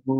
ॐ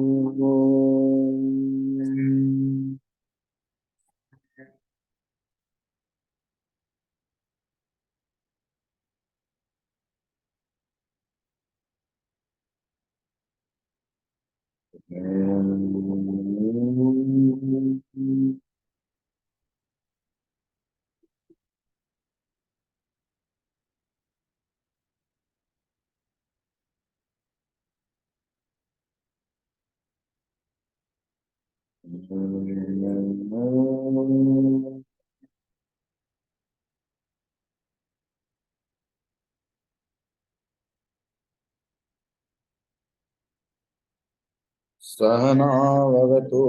सहनाववतु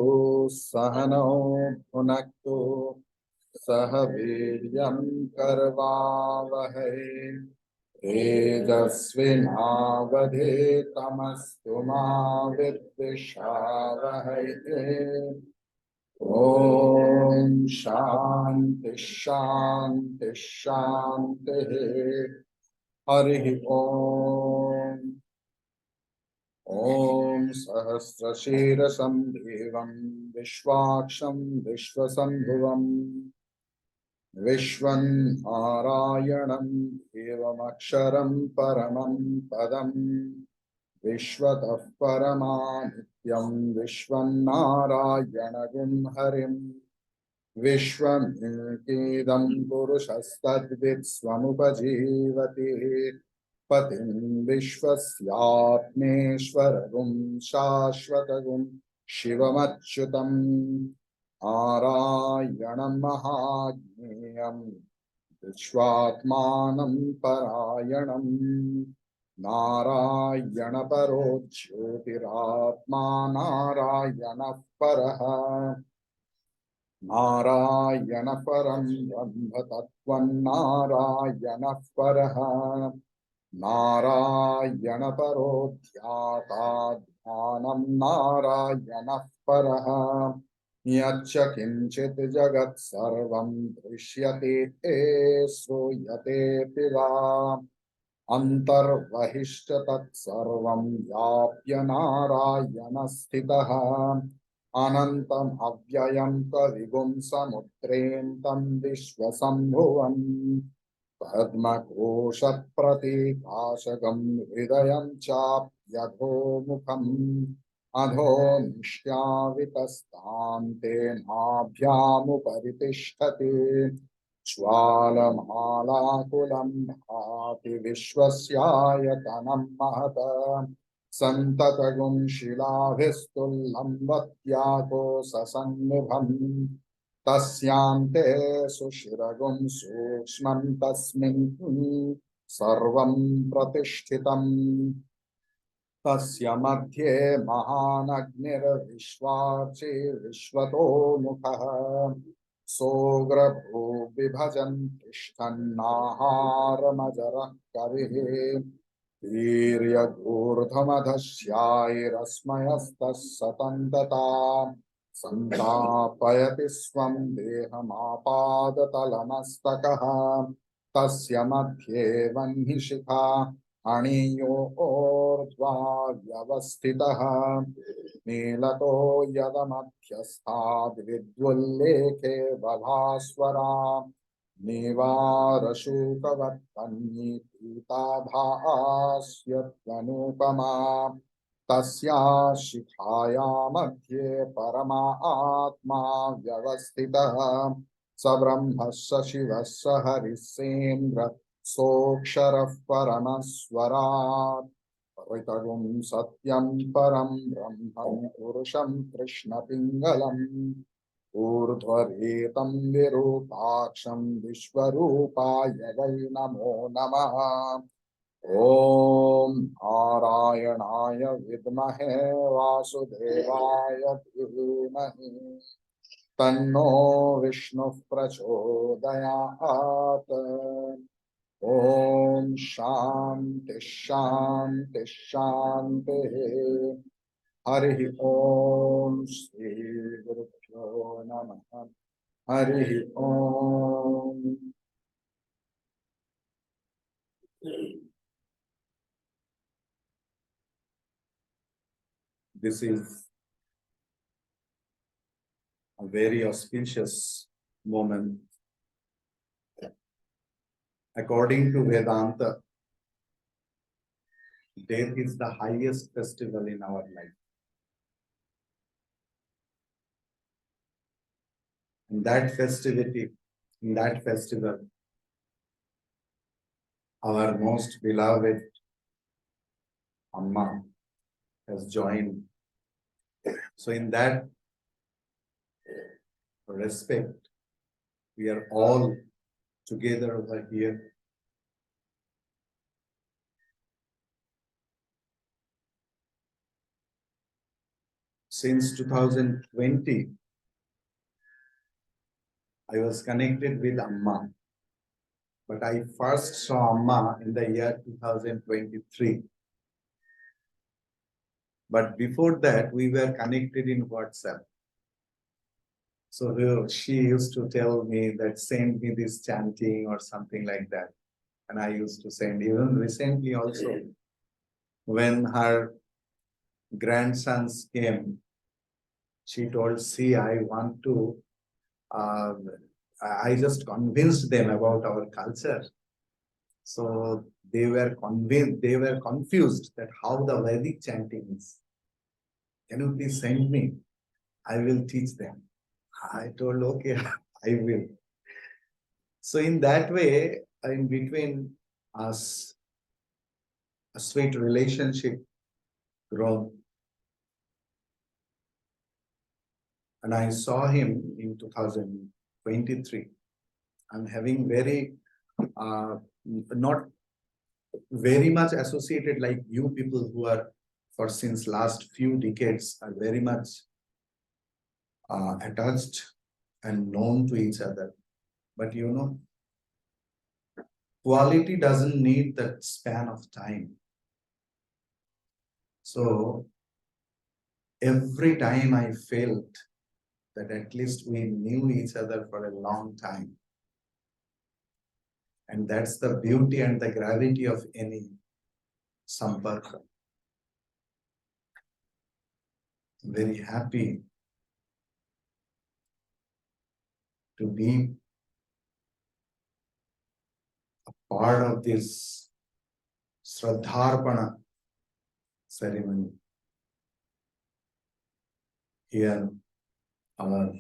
सहनौ भुनक्तु सह वीर्यं करवावहै तेजस्विनावधीतमस्तु मा विद्विषावहै। ॐ शान्ति शान्ति शान्तिः। हरिः ॐ। ॐ सहस्रशीर्षं देवं विश्वाक्षं विश्वसम्भुवम् विश्वन्नारायणं देवमक्षरं परमं पदम् विश्वतः परमानित्यं विश्वन्नारायणगुं हरिम् विश्वमेकेदं पुरुषस्तद्विद् पतिं विश्वस्यात्मेश्वरगुं शाश्वतगुं शिवमच्युतं नारायणं महाज्ञेयं विश्वात्मानं परायणं नारायणपरो ज्योतिरात्मा नारायणः परः नारायण परं ब्रह्म तत्त्वं नारायणः परः नारायण परो ध्याता ध्यानं नारायणः परः यच्च किञ्चित् जगत् सर्वं दृश्यते श्रूयते वा अन्तर्बहिश्च तत्सर्वं व्याप्य नारायणस्थितः अनन्तम् अव्ययं कविगुं समुद्रेन्तं विश्वसम्भुवम् पद्मकोशप्रतीकाशकं हृदयं चाप्यधोमुखम् अधो निष्ट्यावितस्तां तेनाभ्यामुपरि तिष्ठति ज्वालमालाकुलं भाति विश्वस्यायतनं महत् सन्ततगुं शिलाभिस्तुल्लम्बत्यातो ससन्निभम् तस्यान्ते सुशिरगुं सूक्ष्मं तस्मिन् सर्वं प्रतिष्ठितम् तस्य मध्ये महानग्निर्विश्वाची विश्वतो मुखः सोऽग्रभू बिभजन् तिष्ठन्नाहारमजरः कविः वीर्यगूर्धमधस्याैरस्मयस्तः सतन्तता सन्तापयति स्वं देहमापादतलमस्तकः तस्य मध्ये वह्निशिखा अणियोर्ध्वा व्यवस्थितः नीलतो यदमध्यस्थाद्विद्युल्लेखे बभास्वरा निवारशूकवर्तन्नी पीताभास्यत्वनुपमा तस्या शिखाया मध्ये परमा आत्मा व्यवस्थितः स ब्रह्मः स शिवः स हरिस्सेन्द्र सोऽक्षरः परमस्वरात् ऋतगुं सत्यं परं ब्रह्मं पुरुषं कृष्णपिङ्गलम् ऊर्ध्वरेतं विरूपाक्षं विश्वरूपाय वै नमो नमः। ॐ नारायणाय विद्महे वासुदेवाय धीमहि तन्नो विष्णुः प्रचोदयात्। ॐ शान्ति शान्ति शान्तिः। हरिः ॐ श्री गुरुभ्यो नमः। हरिः ॐ। This is a very auspicious moment. According to Vedanta, death is the highest festival in our life. In that festivity, in that festival, our most beloved Amma has joined. So in that respect, we are all together over here. Since 2020, I was connected with Amma, but I first saw Amma in the year 2023. But before that, we were connected in WhatsApp. So she used to tell me that send me this chanting or something like that. And I used to send. Even recently also, when her grandsons came, she told, see, I want to, I just convinced them about our culture. So they were convinced, they were confused that how the Vedic chanting is. Can you please send me? I will teach them. I told, okay, I will. So in that way, in between us, a sweet relationship grown. And I saw him in 2023. I'm having very, not very much associated like you people who are for since last few decades are very much attached and known to each other. But you know, quality doesn't need that span of time. So every time I felt that at least we knew each other for a long time. And that's the beauty and the gravity of any samparka. Very happy to be a part of this Shraddharpana ceremony. Here, our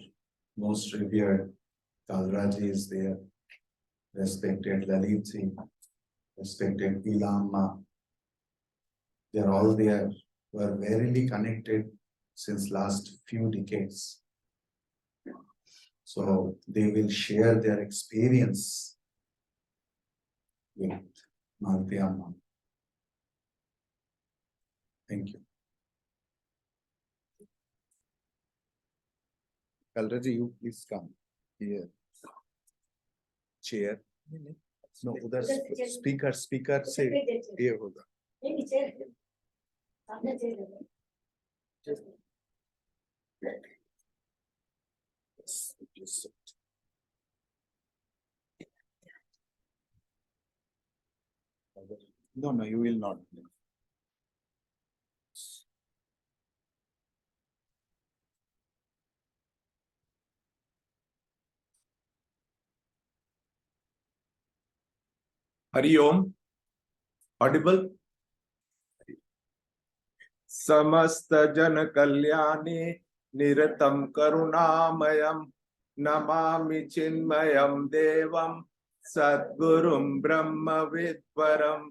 most revered Kalraji is there, respected Lalitji, respected Amma. They are all there, who are verily connected since last few decades. So they will share their experience with Malti Amma. Thank you. Kalraji, you please come here. Chair. No, उधर speaker से ये होगा. No, you will not. Hari Om. Audible? Samasta Jana Kalyani Niratam Karunamayam Namami Chinmayam Devam Sadgurum Brahma Vidvaram.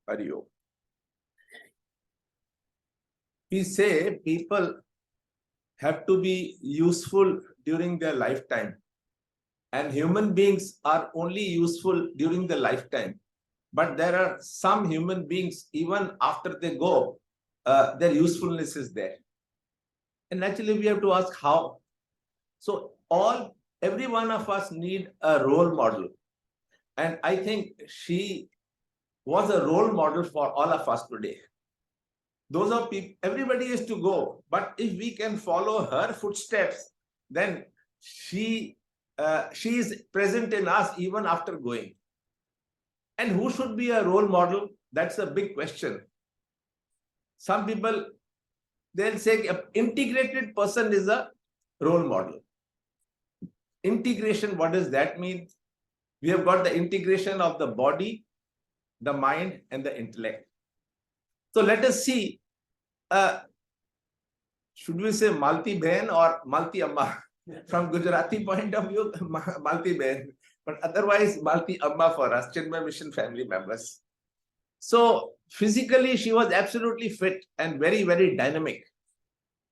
Hari Om. We say people have to be useful during their lifetime, and human beings are only useful during the lifetime. But there are some human beings, even after they go, their usefulness is there. And naturally, we have to ask how. So every one of us need a role model. And I think she was a role model for all of us today. Those are people, everybody is to go. But if we can follow her footsteps, then she is present in us even after going. And who should be a role model? That's a big question. Some people, they'll say an integrated person is a role model. Integration, what does that mean? We have got the integration of the body, the mind, and the intellect. So let us see, should we say malti behan or malti amma? From Gujarati point of view, malti behan, but otherwise malti amma for us, Chinmay Mission family members. So physically, she was absolutely fit and very, very dynamic.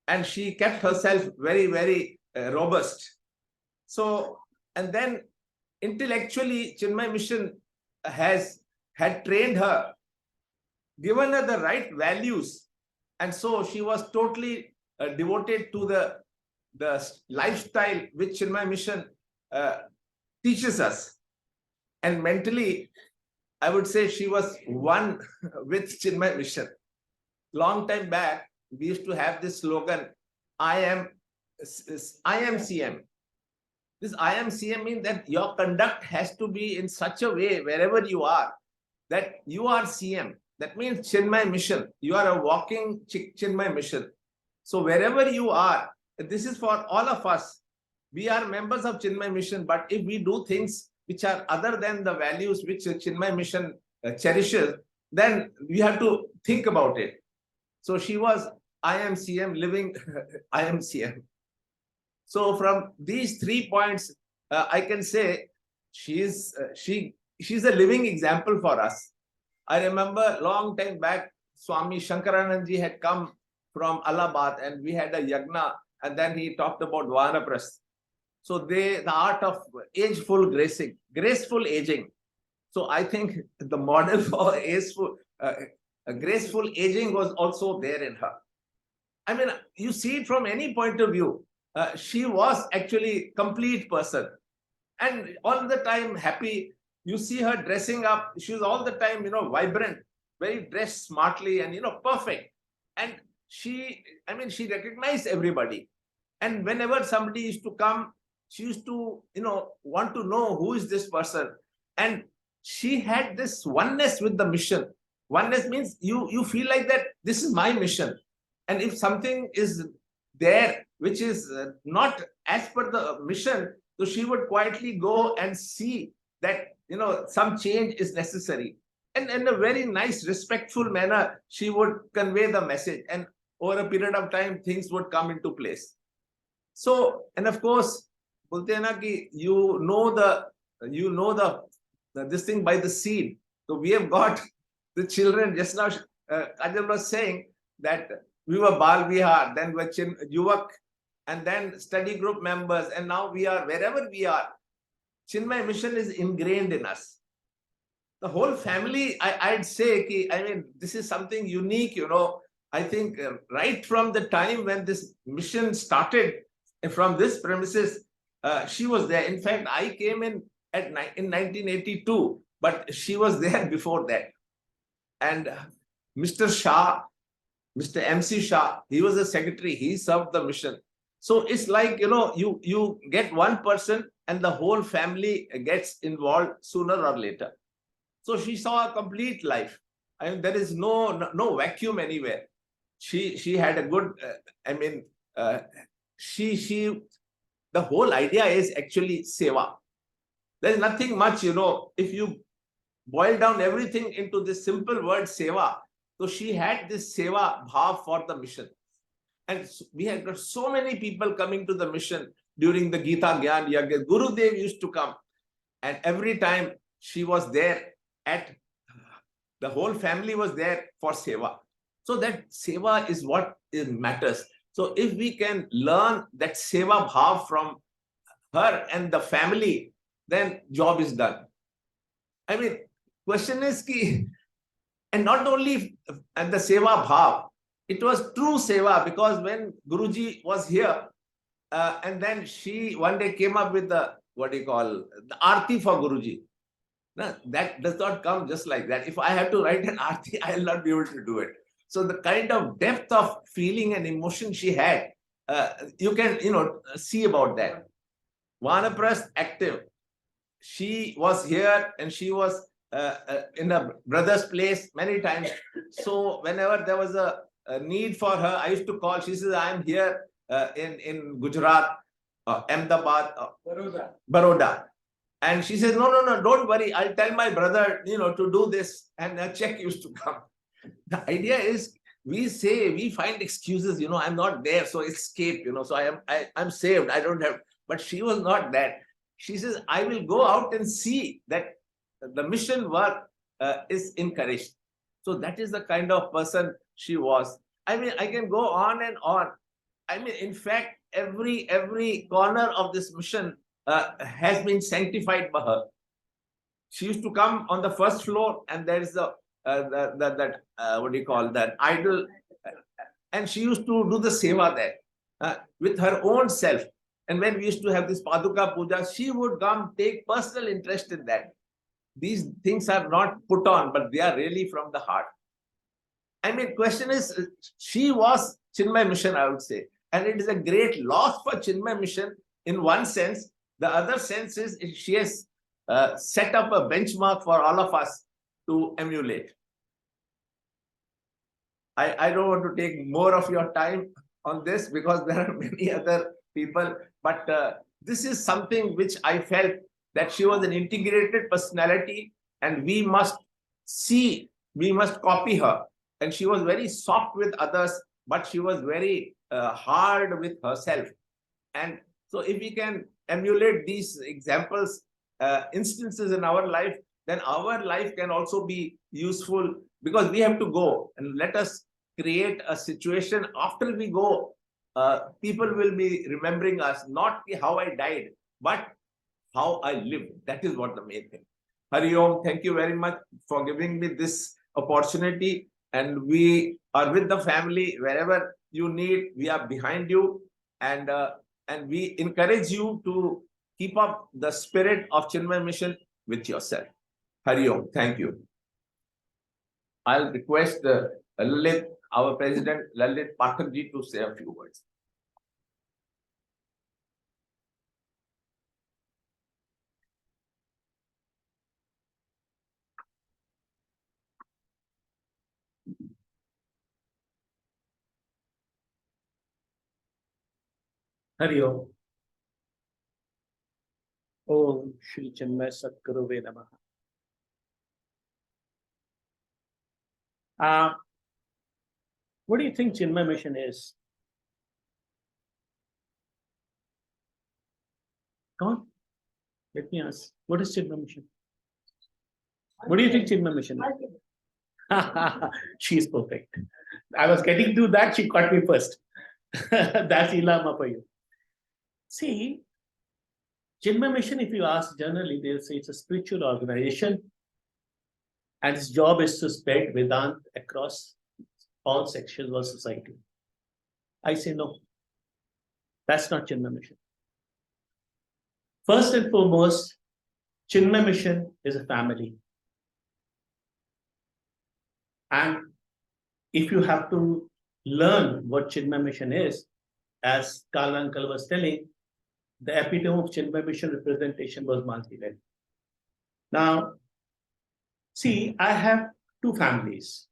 And she kept herself very, very robust. So, and then intellectually, Chinmay Mission had trained her, given her the right values. And so she was totally devoted to the lifestyle which Chinmay Mission teaches us. And mentally, I would say she was one with Chinmay Mission. Long time back, we used to have this slogan, I am CM. This I am CM means that your conduct has to be in such a way wherever you are, that you are CM. That means Chinmay Mission. You are a walking Chinmay Mission. So wherever you are, this is for all of us. We are members of Chinmay Mission, but if we do things which are other than the values which Chinmay Mission cherishes, then we have to think about it. So she was I am CM, living I am CM. So from these 3 points, I can say she's a living example for us. I remember long time back, Swami Shankaranandji had come from Allahabad and we had a yagna, and then he talked about Vanaprasth. So the art of graceful aging. So I think the model for graceful aging was also there in her. I mean, you see it from any point of view. She was actually complete person and all the time happy. You see her dressing up. She was all the time, vibrant, very dressed smartly and, perfect. And she recognized everybody. And whenever somebody used to come, she used to, want to know who is this person. And she had this oneness with the mission. Oneness means you feel like that this is my mission. And if something is there which is not as per the mission, so she would quietly go and see that some change is necessary, and in a very nice respectful manner she would convey the message, and over a period of time things would come into place. So, and of course, bolte hai na ki this thing by the seed. So we have got the children. Just now Kajal was saying that we were Bal Vihar, then we were Yuvak, and then study group members, and now we are wherever we are. Chinmay Mission is ingrained in us. The whole family, I'd say, this is something unique, I think right from the time when this mission started, from this premises, she was there. In fact, I came in 1982, but she was there before that. And Mr. Shah, Mr. MC Shah, he was a secretary, he served the mission. So it's like, you get one person and the whole family gets involved sooner or later. So she saw a complete life. I mean, there is no vacuum anywhere. She had a good, the whole idea is actually seva. There's nothing much, if you boil down everything into this simple word seva. So she had this seva bhav for the mission. And we had got so many people coming to the mission during the Gita Gyan Yagya. Gurudev used to come, and every time she was there the whole family was there for seva. So that seva is what matters. So if we can learn that seva bhav from her and the family, then job is done. I mean, question is ki, and not only at the seva bhav, it was true seva, because when Guruji was here, and then she one day came up with the Aarti for Guruji. Now, that does not come just like that. If I have to write an Aarti, I will not be able to do it. So the kind of depth of feeling and emotion she had, you can, see about that. Vanaprasth active. She was here and she was in a brother's place many times. So whenever there was a need for her, I used to call. She says, I'm here in Gujarat, Ahmedabad, Baroda. And she says, no, don't worry. I'll tell my brother, to do this. And a check used to come. The idea is, we find excuses, I'm not there, so escape, so I'm saved. I don't have, but she was not that. She says, I will go out and see that the mission work is encouraged. So that is the kind of person she was. I mean, I can go on and on. I mean, in fact, every corner of this mission has been sanctified by her. She used to come on the first floor, and there is that what do you call that, idol, and she used to do the seva there with her own self. And when we used to have this Paduka Puja, she would come take personal interest in that. These things are not put on, but they are really from the heart. I mean, question is, she was Chinmay Mission, I would say. And it is a great loss for Chinmay Mission in one sense. The other sense is she has set up a benchmark for all of us to emulate. I don't want to take more of your time on this because there are many other people, but this is something which I felt that she was an integrated personality, and we must copy her. And she was very soft with others, but she was very hard with herself. And so if we can emulate these examples, instances in our life, then our life can also be useful, because we have to go, and let us create a situation after we go. People will be remembering us, not how I died, but how I lived. That is what the main thing. Hari Om, thank you very much for giving me this opportunity. And we are with the family. Wherever you need, we are behind you. And we encourage you to keep up the spirit of Chinmay Mission with yourself. Hari Om, thank you. I'll request Lalit, our president, Lalit Pathakji, to say a few words. Hari Om. Om Shri Chinmay Satguruve Namaha. What do you think Chinmay Mission is? Come on, let me ask. What is Chinmay Mission? What do you think Chinmay Mission is? She's perfect. I was getting to that, she caught me first. That's Ilama for you. See, Chinmay Mission, if you ask generally, they'll say it's a spiritual organization, and its job is to spread Vedanta across all sections of society. I say no, that's not Chinmay Mission. First and foremost, Chinmay Mission is a family. And if you have to learn what Chinmay Mission is, as Kala Uncle was telling, the epitome of Chinmay Mission representation was malti. Now, see, I have two families.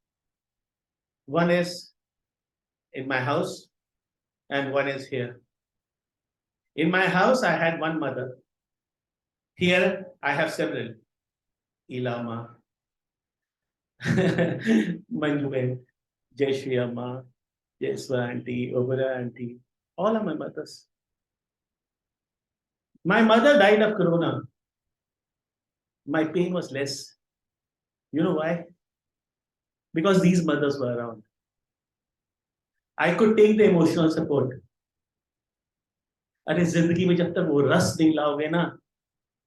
One is in my house and one is here. In my house, I had one mother. Here, I have several. Ilama, Manjuben, Jayashri Amma, Jayswa Auntie, Obara Auntie, all are my mothers. My mother died of corona. My pain was less. You know why? Because these mothers were around. I could take the emotional support. अरे जिंदगी में जब तक वो रस नहीं लाओगे ना,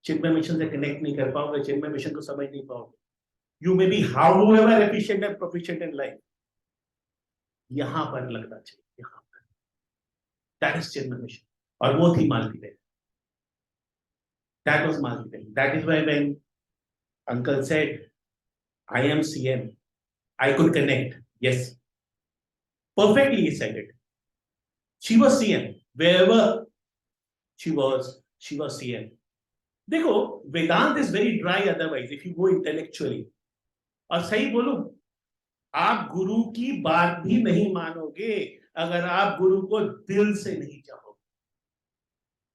चिन्मय मिशन से कनेक्ट नहीं कर पाओगे, चिन्मय मिशन को समझ नहीं पाओगे. You may be however efficient and proficient in life. यहाँ पर लगना चाहिए, यहाँ पर. That is Chinmay mission. और वो थी मालती. That was malti. That is why when Uncle said, I am CM, I could connect. Yes. Perfectly he said it. She was CM. Wherever she was CM. देखो, Vedanta is very dry otherwise, if you go intellectually. और सही बोलूं, आप गुरु की बात भी नहीं मानोगे अगर आप गुरु को दिल से नहीं चाहोगे।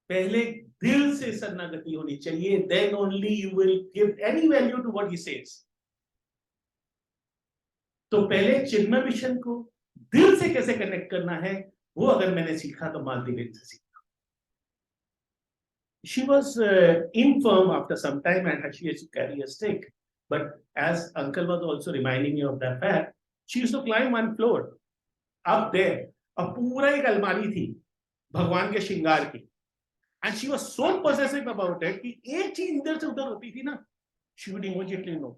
पहले दिल से शरणागति होनी चाहिए, then only you will give any value to what he says. तो पहले चिन्मय मिशन को दिल से कैसे कनेक्ट करना है, वो अगर मैंने सीखा तो मालती बहन से सीखा। She was infirm after some time and she used to carry a stick. But as uncle was also reminding me of that fact, she used to climb one floor up there. अब पूरा एक अलमारी थी भगवान के श्रृंगार की, and she was so possessive about it कि एक चीज इधर से उधर होती थी ना, she would immediately know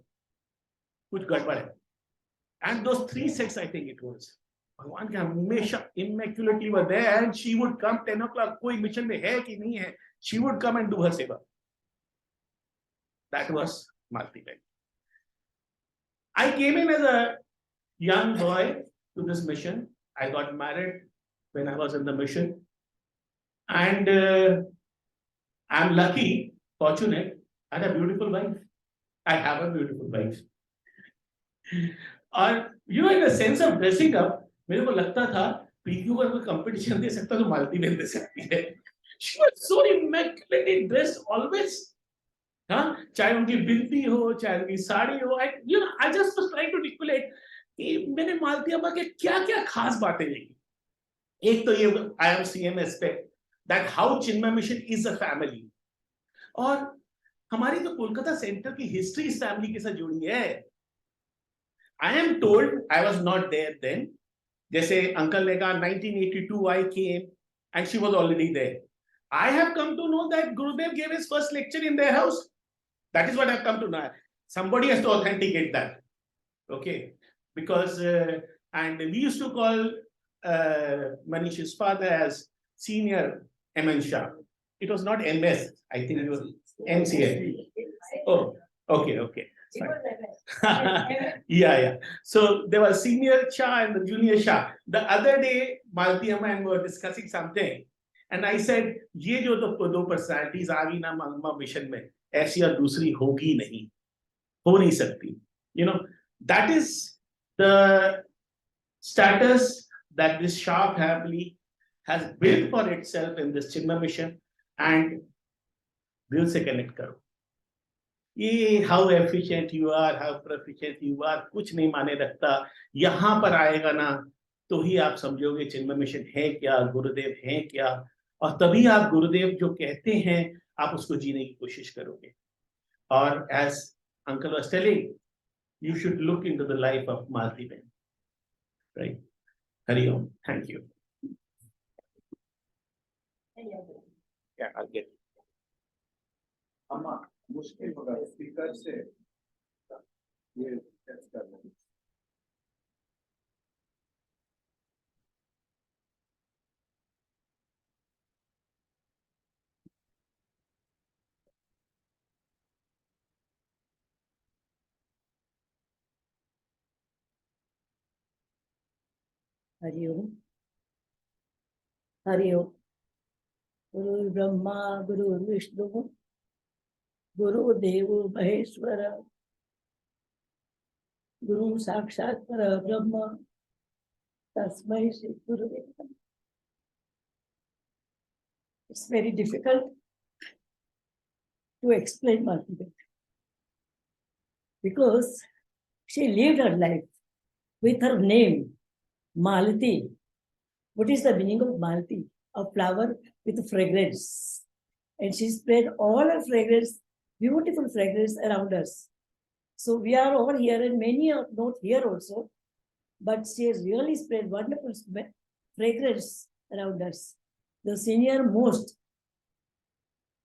कुछ गड़बड़ है. And those 3 sets, I think it was, भगवान के हमेशा immaculately were there, and she would come 10 o'clock, कोई मिशन में है कि नहीं है, she would come and do her seva. That was Malti Bhai. I came in as a young boy to this mission. I got married when I was in the mission, and I'm lucky, fortunate, I had a beautiful wife. I have a beautiful wife. और in a sense of dressing up, मेरे को लगता था PQ का कोई competition दे सकता तो मालती बहन दे सकती है. She was so immaculately dressed always. हाँ, चाहे उनकी बिंदी हो, चाहे उनकी साड़ी हो, I just was trying to articulate कि मैंने मालती अम्मा के क्या-क्या खास बातें देखी. एक तो ये IMCM aspect, that how Chinmay Mission is a family. और हमारी तो कोलकाता सेंटर की हिस्ट्री इस फैमिली के साथ जुड़ी है. I am told, I was not there then. जैसे अंकल ने कहा 1982 I came and she was already there. I have come to know that Gurudev gave his first lecture in their house. That is what I have come to know. Somebody has to authenticate that. Okay. Because, and we used to call Manish's father as senior MN Shah. It was not MS, I think it was MCA. Oh, okay. Yeah. So there was senior Shah and the junior Shah. The other day, Malti Amma and we were discussing something, and I said, "ये जो दो personalities आ गई ना Amma mission में, ऐसी और दूसरी होगी नहीं, हो नहीं सकती." That is the status that this Shah family has built for itself in this Chinmay mission, and दिल से connect करो. ये how efficient you are, how proficient you are, कुछ नहीं माने रखता. यहाँ पर आएगा ना तो ही आप समझोगे चिन्मय मिशन है क्या, गुरुदेव है क्या, और तभी आप गुरुदेव जो कहते हैं आप उसको जीने की कोशिश करोगे. और as uncle was telling, you should look into the life of Malti Bhen. Right? Hari Om. Thank you. Yeah, I'll get it. अम्मा मुश्किल होगा स्पीकर से ये टेस्ट करना. हरि ओम. हरि ओम. गुरु ब्रह्मा गुरु विष्णु गुरुदेव महेश्वर गुरु साक्षात परब्रह्म तस्मै श्री गुरुवे नमः. It's very difficult to explain Malti Bhen because she lived her life with her name Malati. What is the meaning of Malti? A flower with fragrance. And she spread all her fragrance, beautiful fragrance around us. So we are all here, and many are not here also, but she has really spread wonderful fragrance around us. The senior most,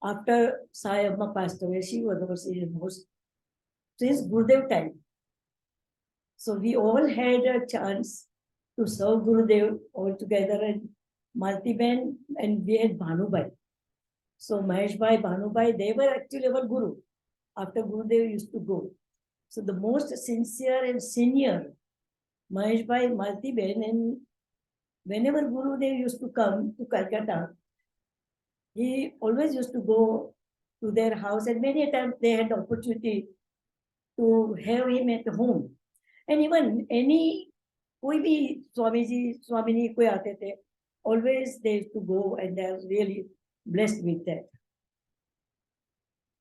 after Sai Amma passed away, she was our senior most since Gurudev time. So we all had a chance to serve Gurudev all together, and Malti Bhen, and we had Bhanubai. So Mahesh Bhai, Bhanubai, they were actually our Guru after Gurudev used to go. So the most sincere and senior, Mahesh Bhai, Malti Bhen, and whenever Gurudev used to come to Calcutta, he always used to go to their house, and many times they had the opportunity to have him at home. And even any कोई भी स्वामी जी स्वामिनी कोई आते थे, always they used to go and they are really blessed with that.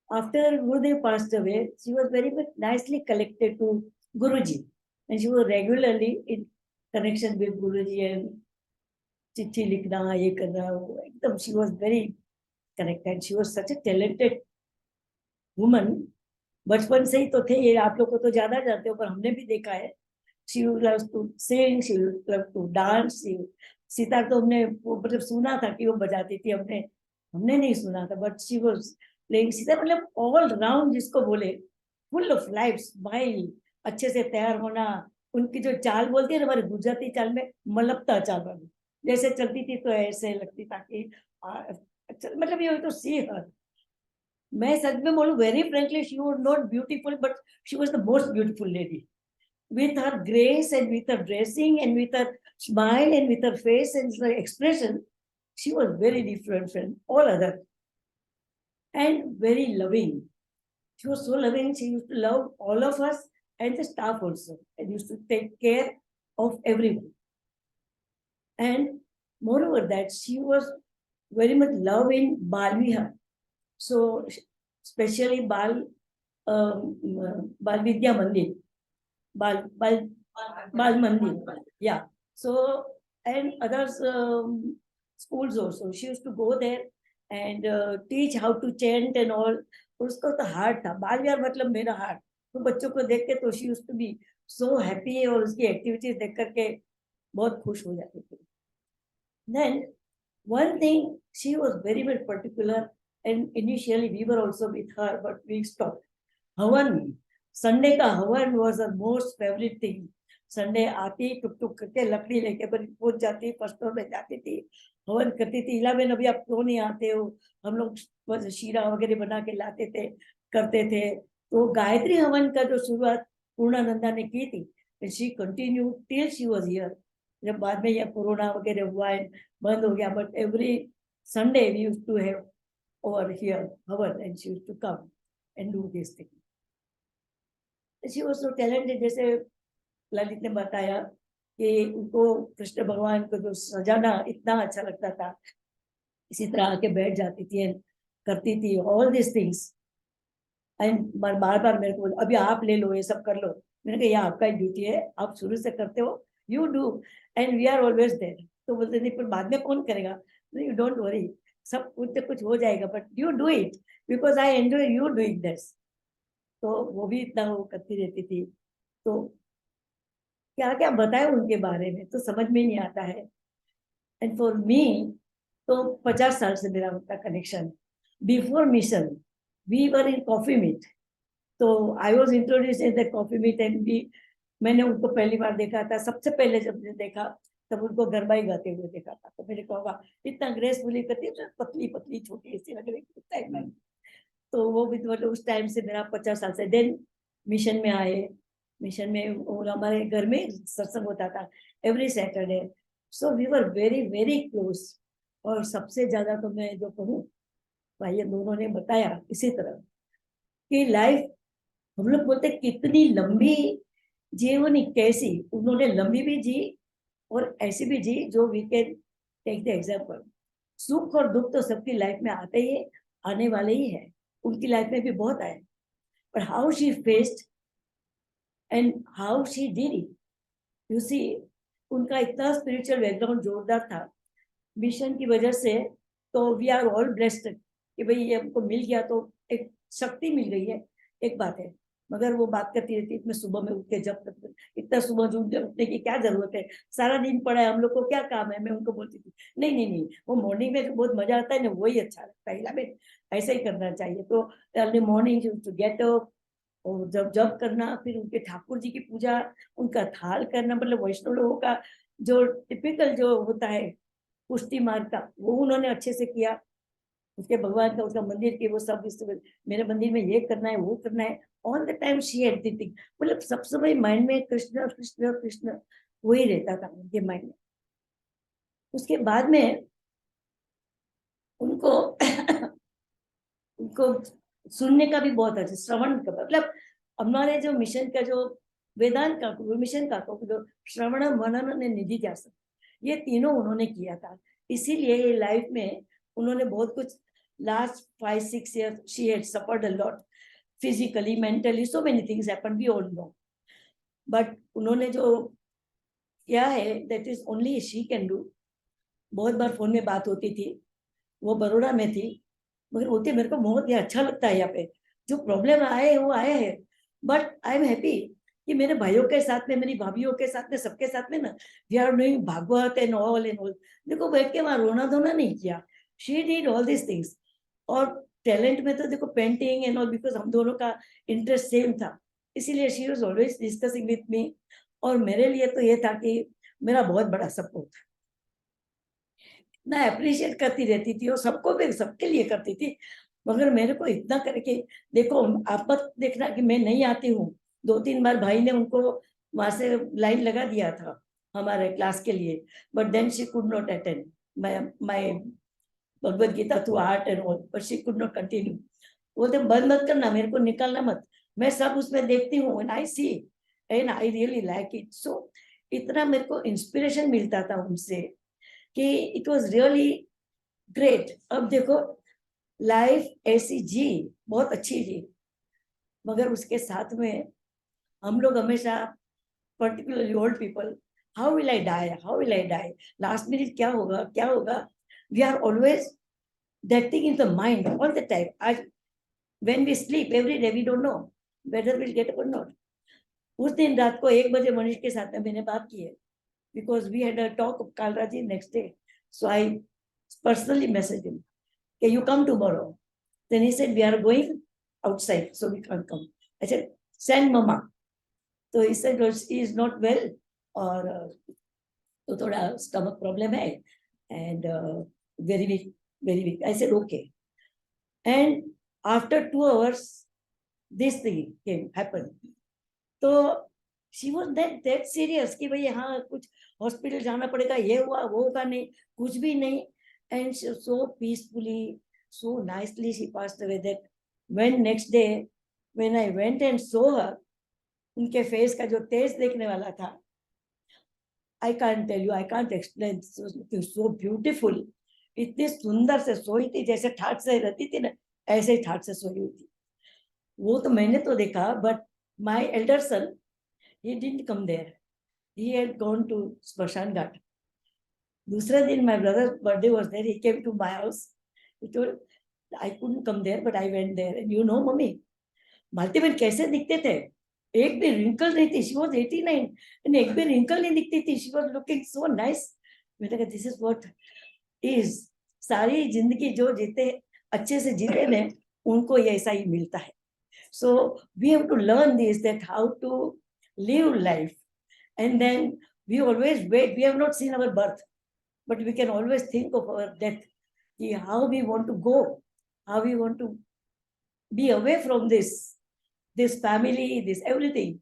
After Gurudev passed away, she was very much nicely connected to Guruji, and she was regularly in connection with Guruji and चिट्ठी लिखना, ये करना, वो एकदम she was very connected. She was such a talented woman. बचपन से ही तो थे ये, आप लोग को तो ज्यादा जानते हो पर हमने भी देखा है. She loves to sing, she loves to dance. Sitar तो हमने वो मतलब सुना था कि वो बजाती थी, हमने नहीं सुना था, but she was playing sitar. मतलब all round जिसको बोले, full of life, smile, अच्छे से तैयार होना. उनकी जो चाल बोलती है ना हमारे गुजराती चाल में, मलकता चाल वाली, जैसे चलती थी तो ऐसे लगती था कि मतलब ये तो सी हर. मैं सच में बोलूं, very frankly, she was not beautiful but she was the most beautiful lady. With her grace and with her dressing and with her smile and with her face and her expression, she was very different from all other, and very loving. She was so loving. She used to love all of us and the staff also, and used to take care of everyone. And moreover that, she was very much loved in Bal Vihar. So especially Bal Vidya Mandir, Bal Mandir, yeah. So and others schools also, she used to go there and teach how to chant and all. उसका तो heart था, बाल विहार मतलब मेरा heart. तो बच्चों को देख के तो she used to be so happy, और उसकी एक्टिविटीज देख करके बहुत खुश हो जाती थी. Then one thing, she was very very particular, and initially we were also with her, but we stopped. हवन, संडे का हवन was her most favorite thing. Sunday आती टुक टुक करके लकड़ी लेके पहुंच जाती, फर्स्ट फ्लोर में जाती थी, हवन करती थी. इलाबेन अभी आप क्यों नहीं आते हो, हम लोग शीरा वगैरह बना के लाते थे, करते थे. तो गायत्री हवन का जो शुरुआत पूर्णानंदा ने की थी, she continue till she was here. जब बाद में यह कोरोना वगैरह हुआ है, बंद हो गया, but every Sunday we used to have over here havan, and she used to come and do this thing. She was so talented. जैसे ललित ने बताया कि उनको कृष्ण भगवान को जो सजाना इतना अच्छा लगता था, इसी तरह आके बैठ जाती थी एंड करती थी ऑल दिस थिंग्स. एंड बार बार मेरे को अभी आप ले लो, ये सब कर लो. मैंने कहा ये आपका ही ड्यूटी है, आप शुरू से करते हो, you do, and we are always there. तो बोलते नहीं, पर बाद में कौन करेगा. यू डोंट वरी, सब कुछ हो जाएगा, but you do it because I enjoy you doing this. तो वो भी इतना वो करती रहती थी. तो क्या क्या बताए उनके बारे में तो समझ में नहीं आता है. एंड फॉर मी तो 50 साल से मेरा उनका connection. Before mission we were in coffee meet, तो I was introduce in the coffee meet and भी मैंने उनको पहली बार देखा था. सबसे पहले जब देखा तब उनको गरबा ही गाते हुए देखा था. तो मेरे को इतना ग्रेसफुली करती है, पतली पतली छोटी ऐसी लग रही. तो वो भी मतलब उस टाइम से मेरा 50 साल से. देन मिशन में आए. मिशन में हमारे घर में सत्संग होता था every Saturday. So we were very very close. और सबसे ज्यादा तो मैं जो कहूँ, भाई दोनों ने बताया इसी तरह कि लाइफ हम लोग बोलते कितनी लंबी जीवनी, कैसी उन्होंने लंबी भी जी और ऐसी भी जी जो we can take the example. सुख और दुख तो सबकी लाइफ में आते ही आने वाले ही है. उनकी लाइफ में भी बहुत आए, पर how she faced and how she did it, you see. उनका इतना स्पिरिचुअल बैकग्राउंड जोरदार था मिशन की वजह से. तो वी आर ऑल ब्लेस्ड कि भाई ये हमको मिल गया, तो एक शक्ति मिल गई है, एक बात है. मगर वो बात करती रहती मैं सुबह में उठ के जब तक, इतना सुबह उठने की क्या जरूरत है, सारा दिन पड़ा है, हम लोग को क्या काम है. मैं उनको बोलती थी नहीं नहीं नहीं, वो मॉर्निंग में जो बहुत मजा आता है ना, वही अच्छा लगता है. में ऐसा ही करना चाहिए. तो early morning to get up, और जब करना, फिर उनके ठाकुर जी की पूजा, उनका थाल करना. मतलब वैष्णव लोगों का जो टिपिकल जो होता है पुष्टि मार्ग का, वो उन्होंने अच्छे से किया. उसके भगवान का, उसका मंदिर के वो सब, मेरे मंदिर में ये करना है, वो करना है. All the time she had the thing, मतलब सब समय माइंड में कृष्ण कृष्ण कृष्ण वही रहता था उनके माइंड में. उसके बाद में उनको उनको सुनने का भी बहुत अच्छा, श्रवण का. मतलब हमारे जो मिशन का जो वेदांत का मिशन का श्रवण मनन ने निधि ध्यासन, ये तीनों उन्होंने किया था। इसीलिए लाइफ में उन्होंने बहुत कुछ last 5-6 years she had suffered a lot physically, mentally, so many things happened, we all know, but उन्होंने जो किया है that is only she can do। बहुत बार फोन में बात होती थी, वो बड़ौदा में थी, मगर होती मेरे को बहुत ही अच्छा लगता है यहाँ पे, जो प्रॉब्लम आए हैं वो आए हैं, बट आई एम हैप्पी कि मेरे भाइयों के साथ में, मेरी भाभीयों के साथ में, सबके साथ में ना we are doing Bhagwat and all. देखो बैठ के वहां रोना धोना नहीं किया, she did all this things. और टैलेंट में तो देखो पेंटिंग एंड ऑल, बिकॉज हम दोनों का इंटरेस्ट सेम था, इसीलिए she was always discussing with me. और मेरे लिए तो ये था कि मेरा बहुत बड़ा सपोर्ट, ना अप्रिशिएट करती रहती थी और सबको भी, सबके लिए करती थी, मगर मेरे को इतना करके देखो, आप मत देखना कि मैं नहीं आती हूँ। 2-3 बार भाई ने उनको वहां से लाइन लगा दिया था हमारे क्लास के लिए, but then she could not attend my Bhagavad Gita through art and all, but she could not continue. बोलते बंद मत करना, मेरे को निकालना मत, मैं सब उसमें देखती हूँ and I see and I really like it. So इतना मेरे को इंस्पिरेशन मिलता था उनसे कि इट वाज रियली ग्रेट। अब देखो लाइफ ऐसी जी, बहुत अच्छी जी, मगर उसके साथ में हम लोग हमेशा, particularly old people, how will I die, how will I die, last minute क्या होगा क्या होगा, we are always that thing in the mind all the time. आज when we sleep every day we don't know whether will get up और not. उस दिन रात को 1 बजे मनीष के साथ में मैंने बात की है, because we had a talk of Kalraji next day. So I personally messaged him, "Can you come tomorrow?" Then he said, "We are going outside, so we can't come." I said, "Send Mama." So he said, "Well, she is not well, or तो थोड़ा stomach problem है, and very weak, very weak." I said, "Okay." And after 2 hours, this thing happened. तो she was that serious कि भाई हाँ कुछ hospital जाना पड़ेगा, ये हुआ वो होगा, नहीं कुछ भी नहीं। And so peacefully, so nicely she passed away. That when next day when I went and saw her, उनके फेस का जो तेज देखने वाला था, I can't tell you, I can't explain, so beautiful. इतनी सुंदर से सोई थी, जैसे ठाट से रहती थी ना, ऐसे ही ठाट से सोई हुई थी। वो तो मैंने तो देखा, but my elder son, he didn't come there, he had gone to Smashan Ghat. दूसरे दिन my brother's birthday was there, he came to my house, he told I couldn't come there but I went there, and you know mummy, मालती बहन कैसे दिखते थे, एक भी wrinkle नहीं थी, she was 89 and एक भी रिंकल नहीं दिखती थी, she was looking so nice। मैंने कहा this is what is, सारी जिंदगी जो जीते अच्छे से जीते ने, उनको ये ऐसा ही मिलता है। So we have to learn this, that how to live life, and then we always wait, we have not seen our birth, but we can always think of our death, how we want to go, how we want to be away from this family, this everything,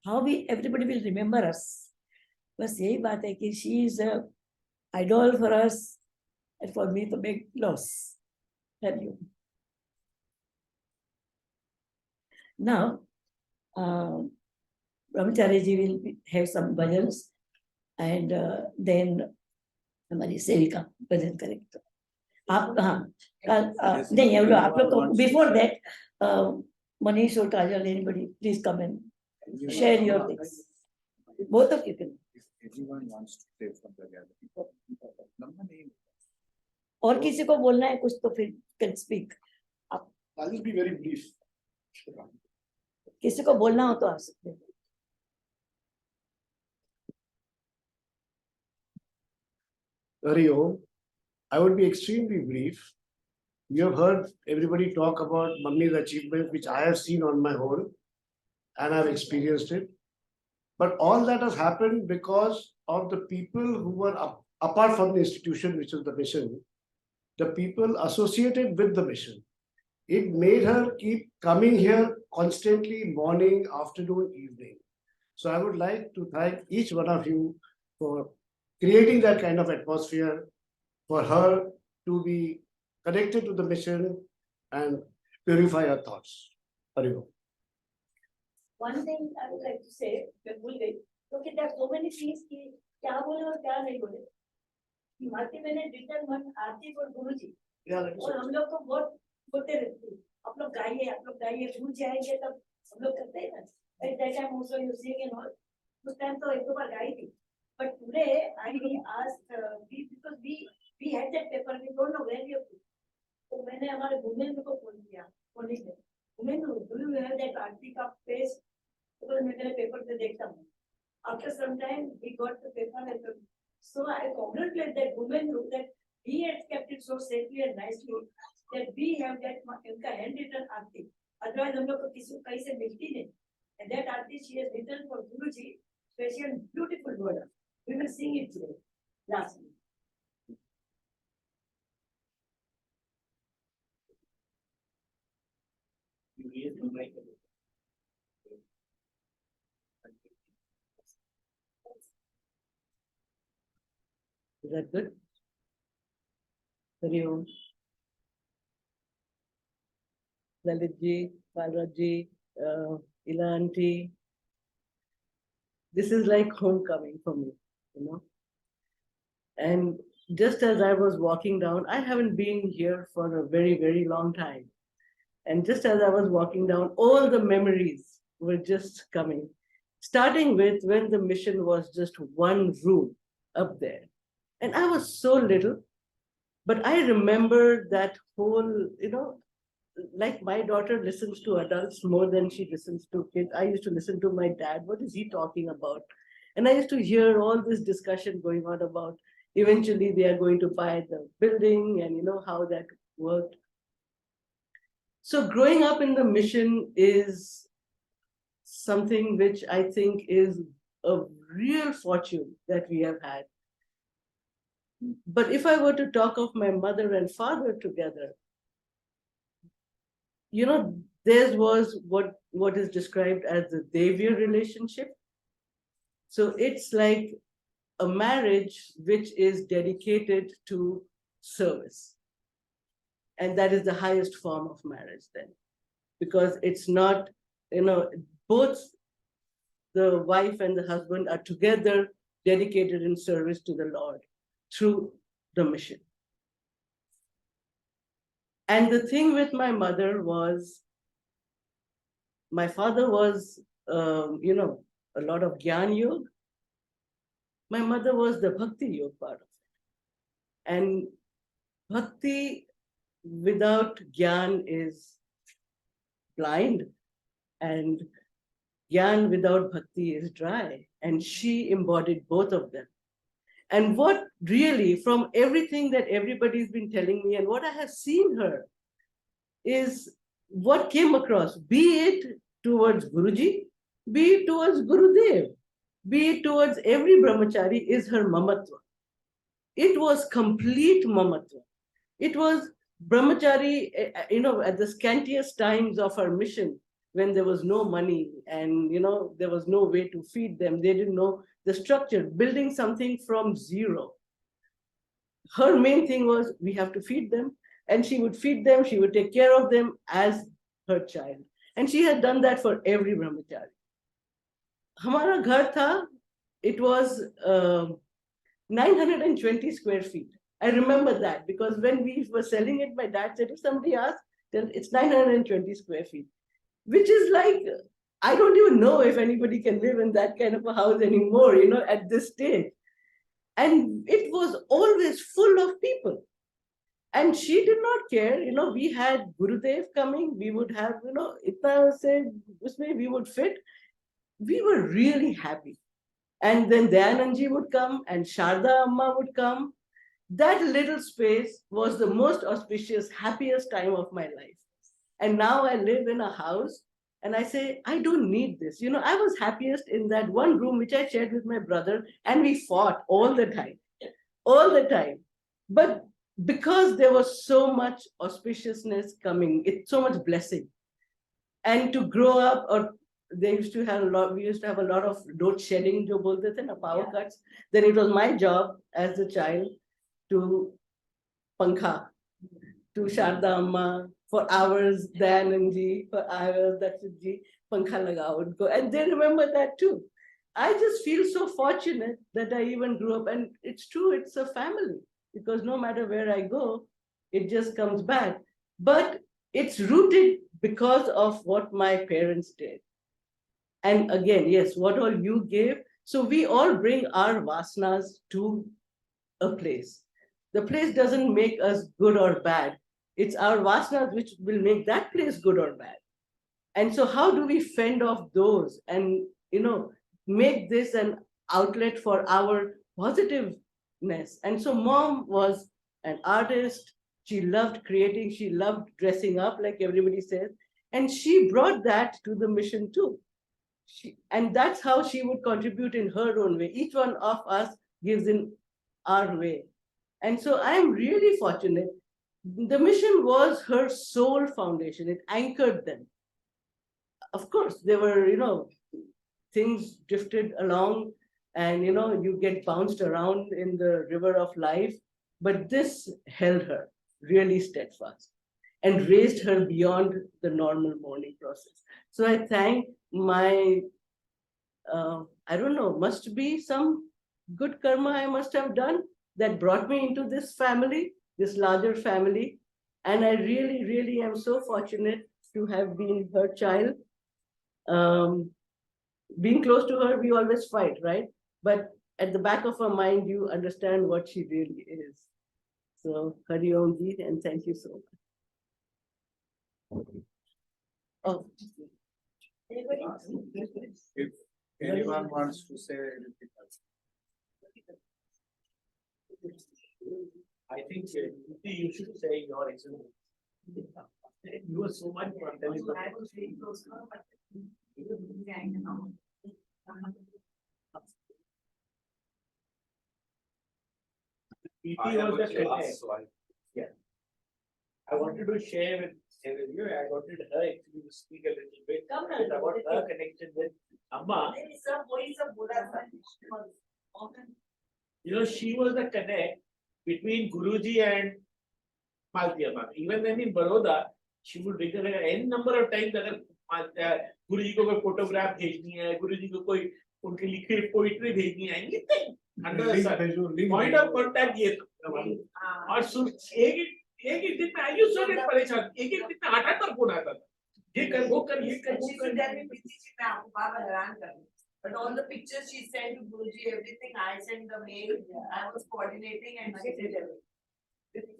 how we everybody will remember us। बस यही बात है कि she is a idol for us, and for me the big loss। Thank you। Now Brahmachari ji will have some bhajans, and then हमारी सेविका भजन करेंगे। आप हाँ नहीं, आप लोग बिफोर दैट मनीष और Kajal, anybody please come and share your things, both of you can. और किसी को बोलना है कुछ तो फिर can speak. I'll just be very brief. किसी को बोलना हो तो आ सकते हैं। Hari Om. I would be extremely brief. You have heard everybody talk about Mummy's achievement, which I have seen on my own, and I've experienced it. But all that has happened because of the people who were apart from the institution, which is the mission, the people associated with the mission. It made her keep coming here constantly, morning, afternoon, evening. So I would like to thank each one of you for creating that kind of atmosphere, for her to be connected to the mission and purify her thoughts. Hari Om. one thing I would like to say, मैं भूल गई, क्योंकि there are so many things कि क्या बोले और क्या नहीं बोले. मालती मैंने written one आरती for गुरुजी. और हम लोग को बहुत बोलते रहते हैं, आप लोग गाइए, भूल जाएंगे तब हम लोग करते हैं ना. At that time also you sing and all. उस टाइम तो एक दो बार गाई थी. But today I asked because we had that paper, we don't know where we have to. तो मैंने हमारे वुमेन को फोन किया, कॉलेज में. Women do you have that आरती का पेज? तो मैं मेरे पेपर पे देखता हूँ. After some time we got the paper and so I congratulate that woman that he has kept it so safely and nicely that we have that उनका handwritten आरती. Otherwise हम लोग को किसी कहीं से मिलती नहीं. And that Aarti she has written for Guruji, special beautiful word. We will sing it today. Last. Is that good? Hari Om. Lalit ji, Balraj ji, Ila aunty. This is like homecoming for me, you know. And just as I was walking down, I haven't been here for a very, very long time. And just as I was walking down, all the memories were just coming. Starting with when the mission was just one room up there. And I was so little, but I remember that whole, you know, like my daughter listens to adults more than she listens to kids. I used to listen to my dad. What is he talking about? And I used to hear all this discussion going on about eventually they are going to buy the building and you know how that worked. So growing up in the mission is something which I think is a real fortune that we have had. But if I were to talk of my mother and father together, you know, theirs was what is described as the Devya relationship. So it's like a marriage which is dedicated to service. And that is the highest form of marriage then. Because it's not, you know, both the wife and the husband are together dedicated in service to the Lord through the mission. And the thing with my mother was, my father was, you know, a lot of Gyan Yoga. My mother was the Bhakti Yoga part of it. And Bhakti without Gyan is blind, and Gyan without Bhakti is dry. And she embodied both of them. And what really, from everything that everybody's been telling me and what I have seen her, is what came across, be it towards Guruji, be it towards Gurudev, be it towards every brahmachari, is her mamatva. It was complete mamatva. It was brahmachari, you know, at the scantiest times of her mission, when there was no money and, you know, there was no way to feed them. They didn't know the structure, building something from zero. Her main thing was, we have to feed them. And she would feed them, she would take care of them as her child. And she had done that for every brahmachari. Hamara ghar tha, it was 920 square feet. I remember that because when we were selling it, my dad said, if somebody asked, then it's 920 square feet, which is like, I don't even know if anybody can live in that kind of a house anymore, you know, at this stage. And it was always full of people. And she did not care, you know, we had Gurudev coming, we would have, you know, itna se, usme we would fit. We were really happy. And then Dayanandji would come and Sharda Amma would come. That little space was the most auspicious, happiest time of my life. And now I live in a house and I say, I don't need this. You know, I was happiest in that one room which I shared with my brother, and we fought all the time. But because there was so much auspiciousness coming, it's so much blessing. And to grow up, or they used to have a lot, we used to have a lot of load shedding, jo bolte the na, power cuts. Then it was my job as a child to pankha, to Sharda Amma for hours, Dayanandji for hours, Dakshitji pankha lagao and go. And they remember that too. I just feel so fortunate that I even grew up. And it's true, it's a family, because no matter where I go, it just comes back. But it's rooted because of what my parents did. And again, yes, what all you gave. So we all bring our vasanas to a place. The place doesn't make us good or bad. It's our vasanas which will make that place good or bad. And so how do we fend off those and, make this an outlet for our positiveness? And so mom was an artist. She loved creating. She loved dressing up, like everybody says. And she brought that to the mission too. And that's how she would contribute in her own way. Each one of us gives in our way. And so I'm really fortunate. The mission was her sole foundation. It anchored them. Of course, there were, things drifted along and, you get bounced around in the river of life. But this held her really steadfast and raised her beyond the normal mourning process. So I thank my, I don't know, must be some good karma I must have done that brought me into this family, this larger family. And I really, really am so fortunate to have been her child. Being close to her, we always fight, right? But at the back of our mind, you understand what she really is. So, Hari Om Ji, and thank you so much. Oh. Anybody? If anyone wants to say anything else. I think you should say your experience. You were so much more intelligent. I was very close to her, but PT was the connect. Yeah. I wanted to share with you. I wanted her actually to speak a little bit about her connection with Amma. She was the connect between Guruji and Malti Amma. Even when in Baroda, she would bring her n number of times that Guruji को कोई photograph भेजनी है, Guruji को कोई उनकी लिखी poetry भेजनी है, anything under the sun. Point of contact ये था. और एक दिन में आयु सो दिन परेशान, एक दिन में 8 बार फोन आता था. ये कर वो कर ये कर वो कर. मैं आपको बार-बार हैरान कर दूं. But all the pictures she sent to Guruji, everything I sent the mail, I was coordinating and she did everything.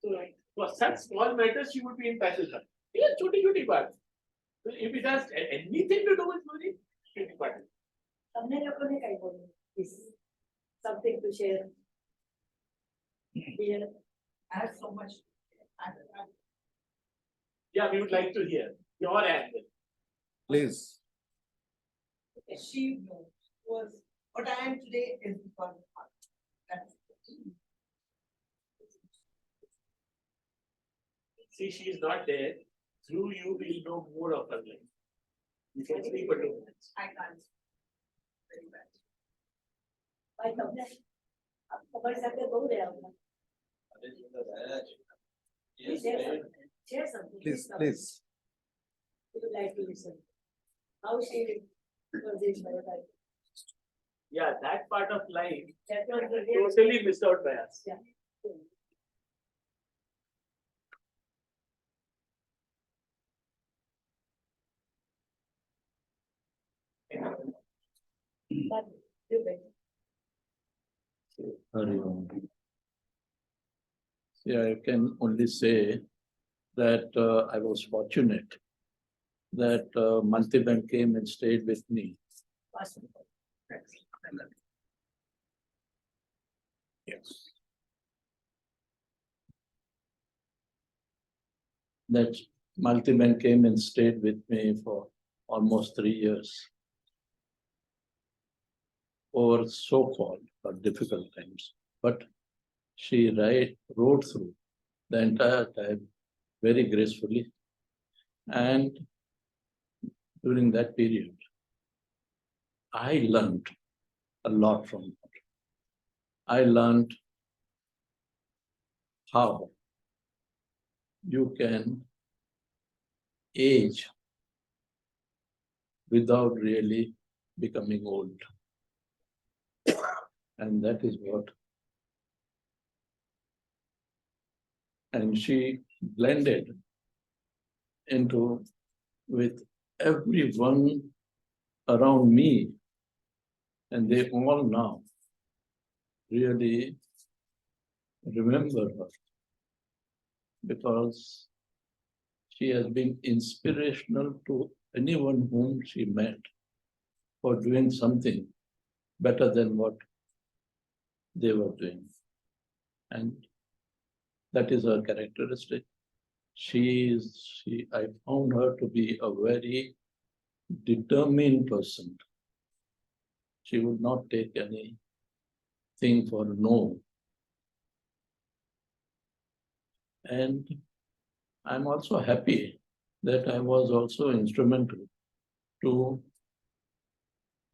So for such small matters, she would be in touch with her. Yeah, छोटी बात. So if it has anything to do with Guruji, she'll be part of it. हमने लोगों ने कहीं बोला, is something to share. Yeah. I have so much. Yeah, we would like to hear your angle. Please. She was what I am today is because of her. That's See, she is not there. Through you, we'll know more of her life. You can speak for 2 minutes. I can't. Very bad. भाई तुमने अब खबर सकते दो दे आपने share something Please. would you like to listen how she was in my life. Yeah, that part of life That was the real totally missed out by us. yeah. But you bet. Hari Om. Yeah, I can only say that I was fortunate that Mantiban came and stayed with me. Yes. That Maltiban came and stayed with me for almost 3 years. Over so-called but difficult times. But she rode through the entire time very gracefully. And during that period, I learned a lot from her. I learned how you can age without really becoming old. And that is what. And she blended into with everyone around me, and they all now really remember her because she has been inspirational to anyone whom she met for doing something better than what they were doing. And that is her characteristic. I found her to be a very determined person. She would not take anything for no. And I'm also happy that I was also instrumental to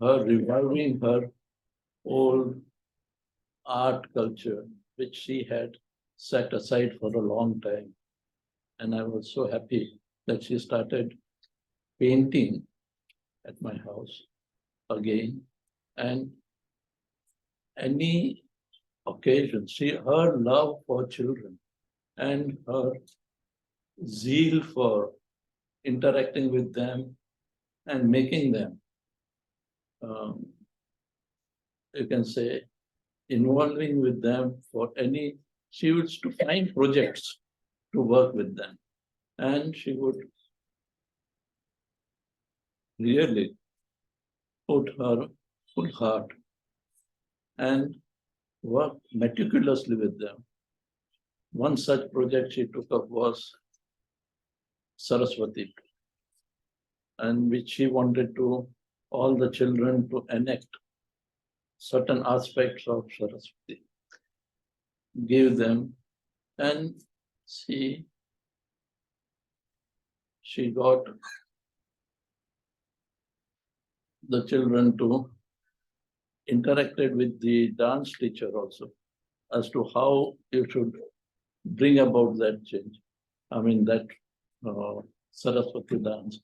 her reviving her old art culture, which she had set aside for a long time. And I was so happy that she started painting at my house again. And any occasion, her love for children and her zeal for interacting with them and making them, you can say, involving with them for any, she used to find projects to work with them. And she would really put her full heart and work meticulously with them. One such project she took up was Saraswati, and which she wanted to all the children to enact certain aspects of Saraswati, give them, and she got the children to interacted with the dance teacher also as to how you should bring about that change. I mean, that Saraswati dance.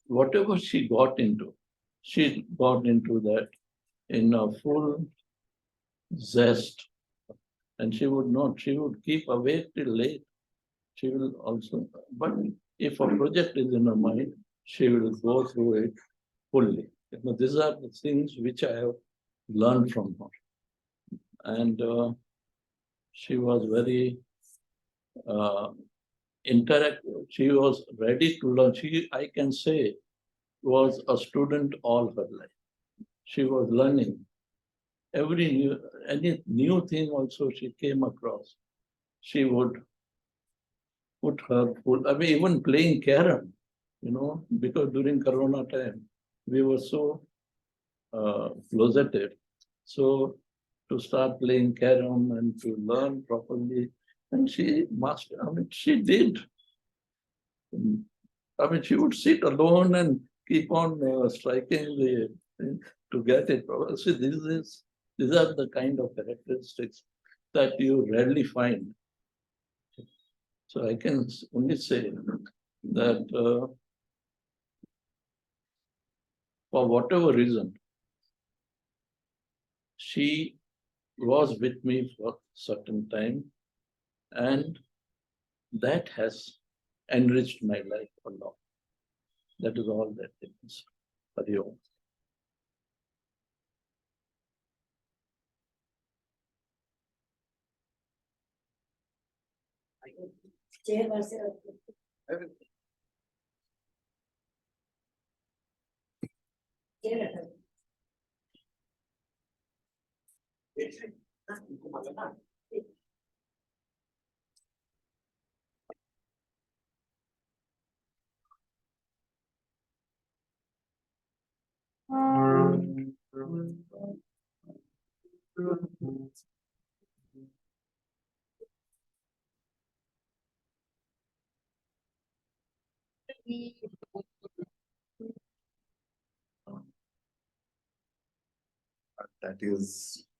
Whatever she got into that in a full zest. And she would keep awake till late. She will also, but if a project is in her mind, she will go through it fully. These are the things which I have learned from her. And she was very interactive. She was ready to learn. I can say, was a student all her life. She was learning any new thing also she came across. She would put her full, I mean, even playing carom, because during Corona time, we were so closeted. So to start playing carom and to learn properly, and she did. I mean, she would sit alone and keep on striking to get it. See, these are the kind of characteristics that you rarely find. So I can only say that for whatever reason, she was with me for a certain time, and that has enriched my life a lot. That is all that it is. Hari Om. Chair versus. Chair.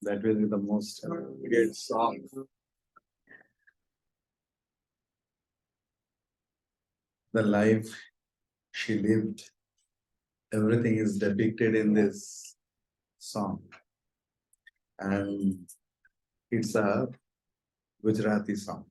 That will be the most great song. The life she lived. Everything is depicted in this song. And it's a Gujarati song.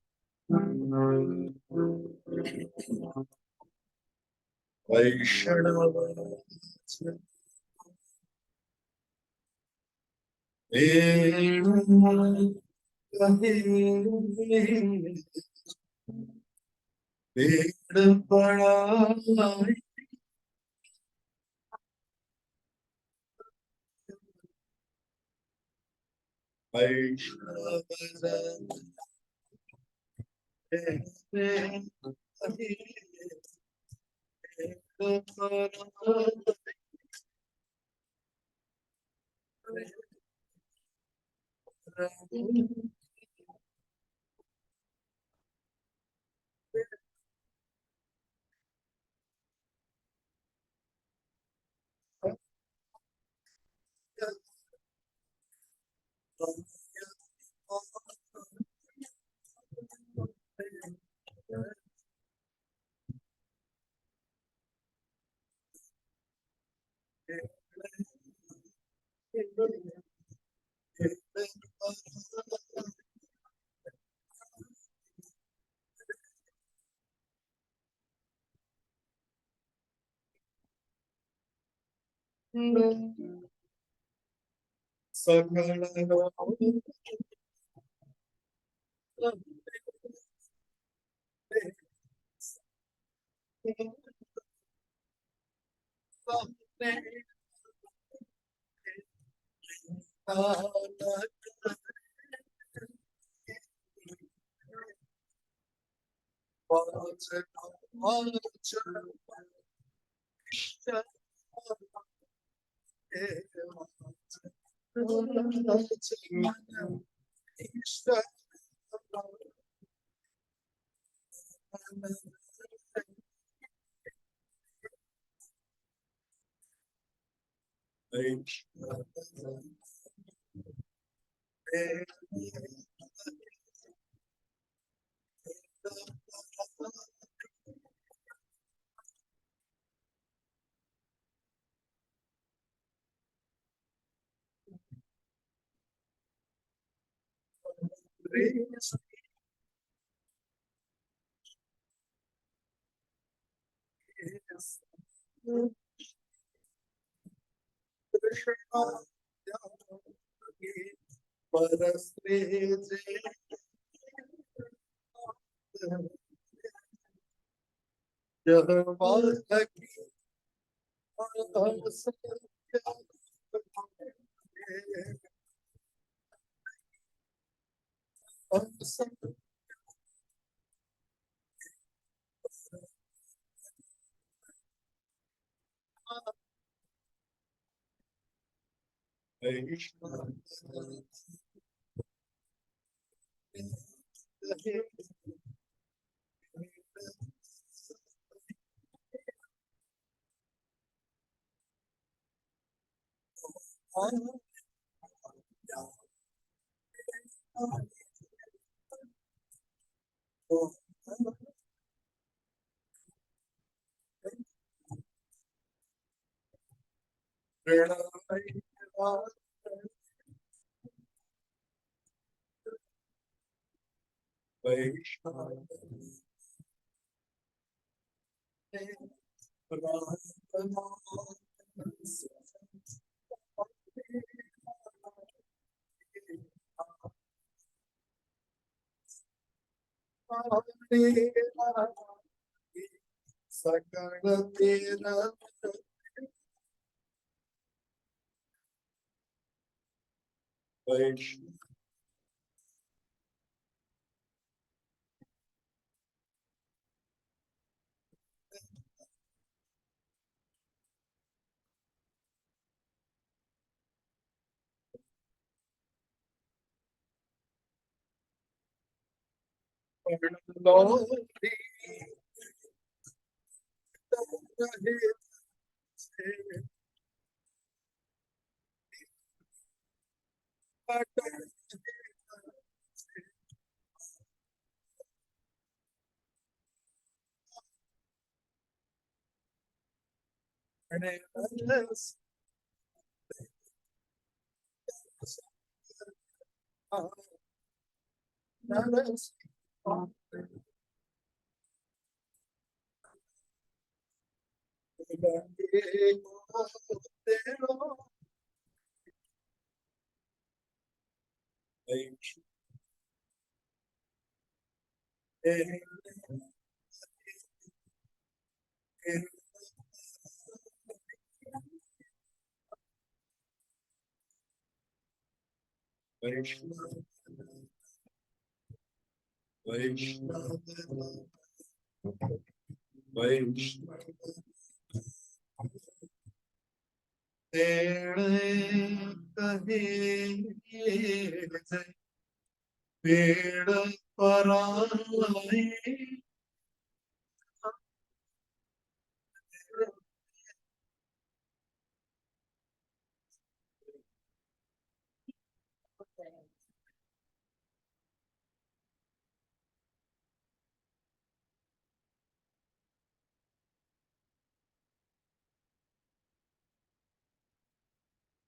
पेड़ पराई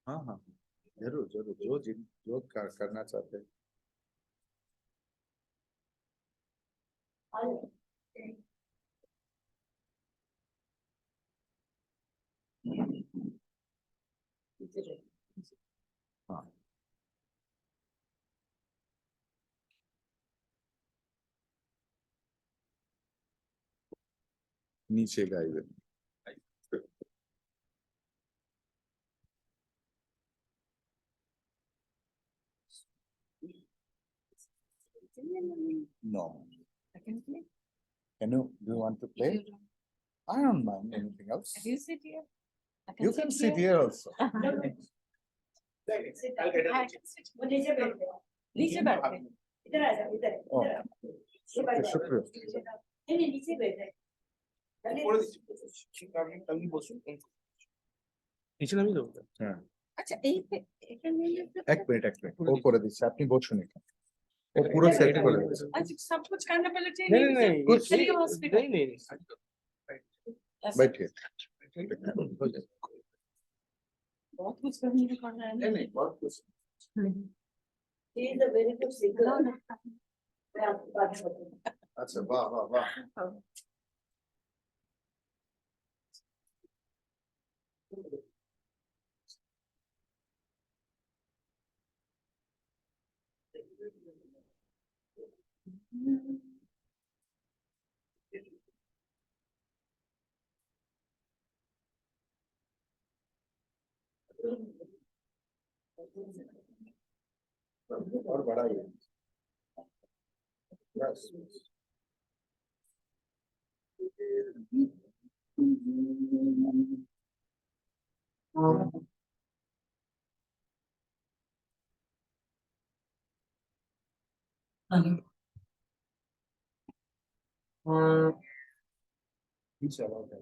हाँ हाँ जरूर जरूर जो करना चाहते हैं हाँ नीचे गाइए No. I can play. Do you want to play? I don't mind anything else. You sit here. I You can sit here also. वो नीचे बैठ गया नीचे बैठ गए इधर आ जाओ इधर Oh, इधर आओ। ये बैठ जाओ। शुक्रिया। नहीं नहीं नीचे बैठ जाए নিচে নামিয়ে দেবো তো? হ্যাঁ अच्छा एक मिनट এক মিনিট ও করে দিচ্ছে আপনি বসুন এখানে ও পুরো সেট করে দিচ্ছে अच्छा सब कुछ करना पहले नहीं नहीं नहीं कुछ नहीं हॉस्पिटल नहीं नहीं बैठिए बहुत कुछ करने को करना है नहीं नहीं बहुत कुछ He is a very good singer. मैं आपको बात बताऊं। अच्छा वाह वाह वाह और बड़ा ही है Yes. पीछे आवाज है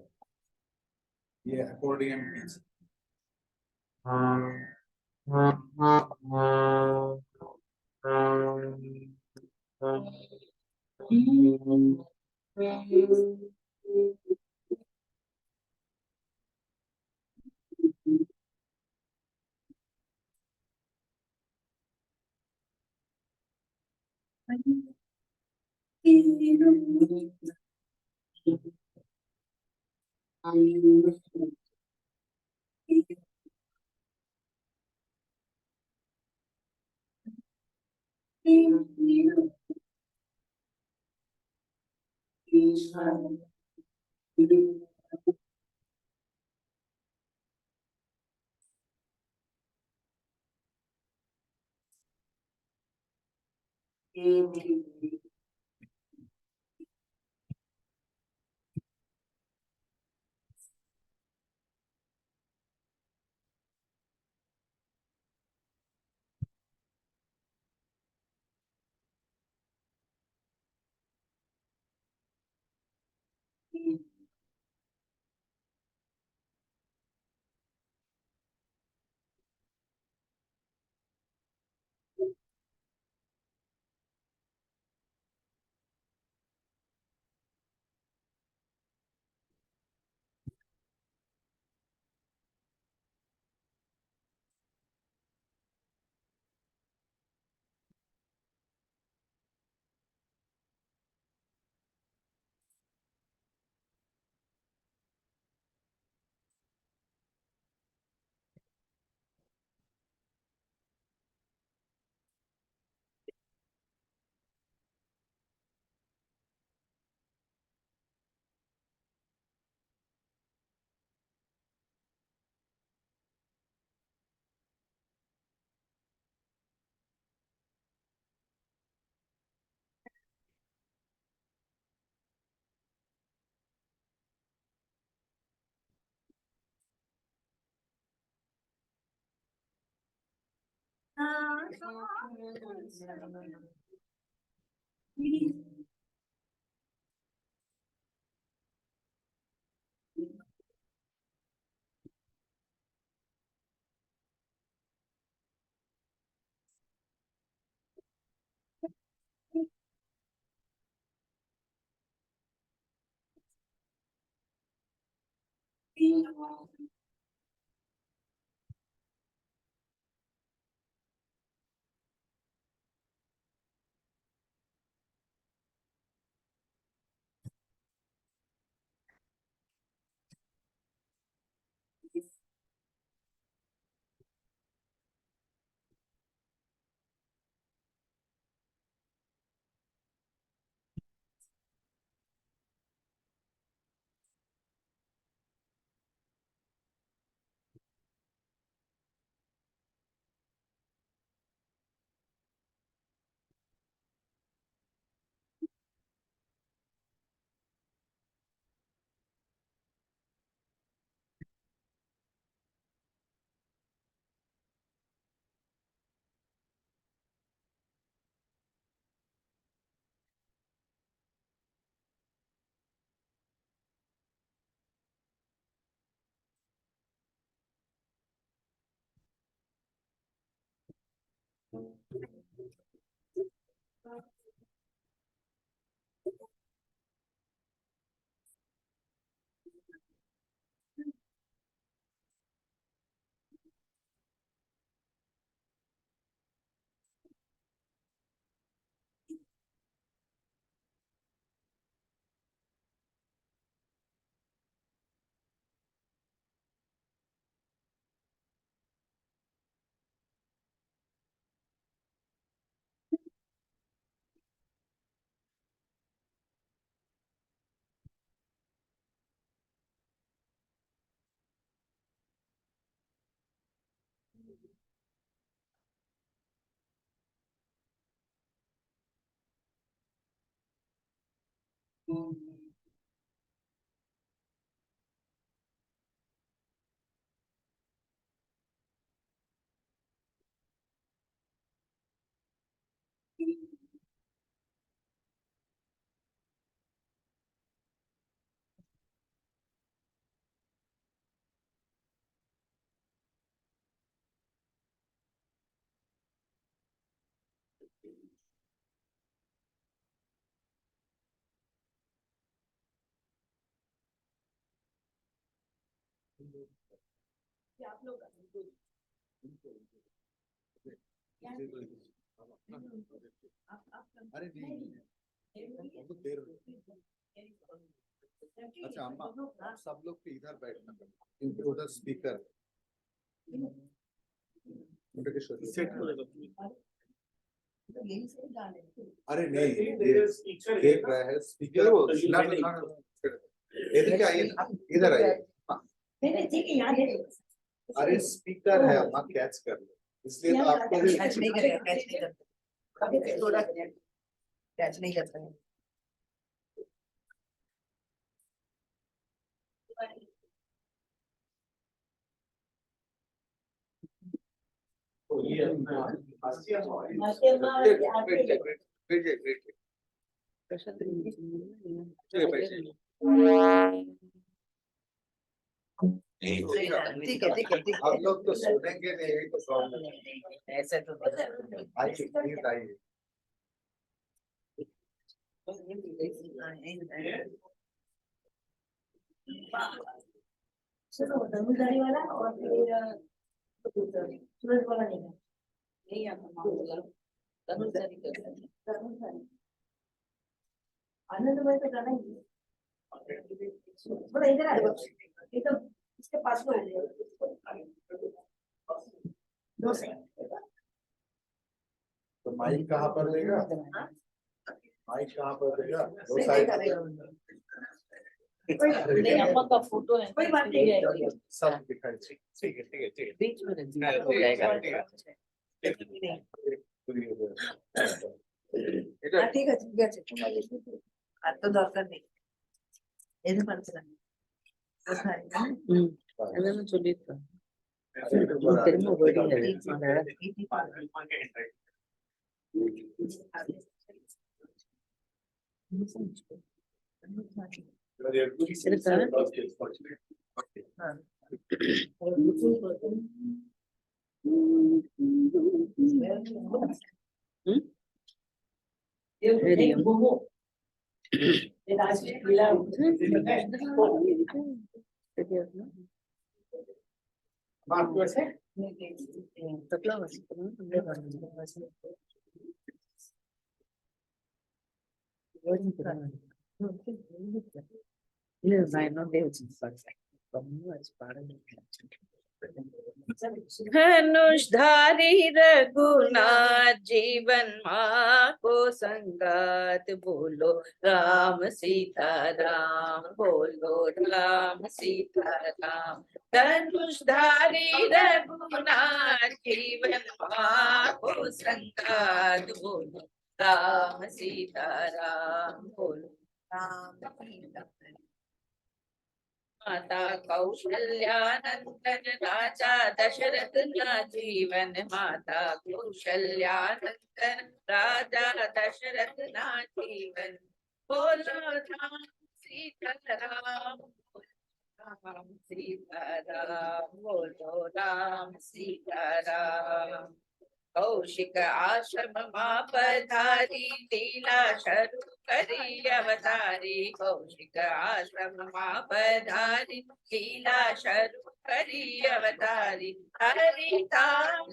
ये अकॉर्डियन पीछे अरे नहीं बहुत देर अच्छा अम्मा आप सब लोग के इधर बैठना क्योंकि उधर स्पीकर सेट अरे नहीं देख रहा है स्पीकर इधर आइए इधर आइए ठीक है यहाँ अरे स्पीकर है अम्मा कैच कर लो इसलिए तो आपको भी कैच नहीं करेगा कैच नहीं करता कभी थोड़ा कैच नहीं करता है ठीक है ठीक है ठीक है हम लोग तो सुनेंगे नहीं यही तो प्रॉब्लम है ऐसे तो आइए प्लीज आइए चलो धनुधारी वाला और फिर सूरज वाला नहीं धनुधारी आनंदमय तो गाना ही थोड़ा इधर आ जाओ एकदम इसके पास में हो दो सेकंड तो माइक कहाँ पर देगा माइक कहाँ पर देगा दो साइड नहीं अम्मा का फोटो है कोई बात नहीं सब दिखाई ठीक है बीच में हो जाएगा ठीक है আর তো দরকার নেই এদের পারছে না কোথায় এদের চলি তো धनुषधारी रघुनाथ जीवन माँ को संगात बोलो राम सीता राम बोलो राम सीता राम। धनुषधारी रघुनाथ जीवन माँ को संगात बोलो राम सीता राम बोलो राम सीता राम। माता कौशल्या नंदन राजा दशरथ ना जीवन माता कौशल्या नंदन राजा दशरथ ना जीवन बोलो राम सीता राम राम सीता राम बोलो राम सीता राम। कौशिक आश्रम माँ पधारी लीला शरु करी अवतारी कौशिक आश्रम माँ पधारी लीला शरु करी अवतारी हरि ताम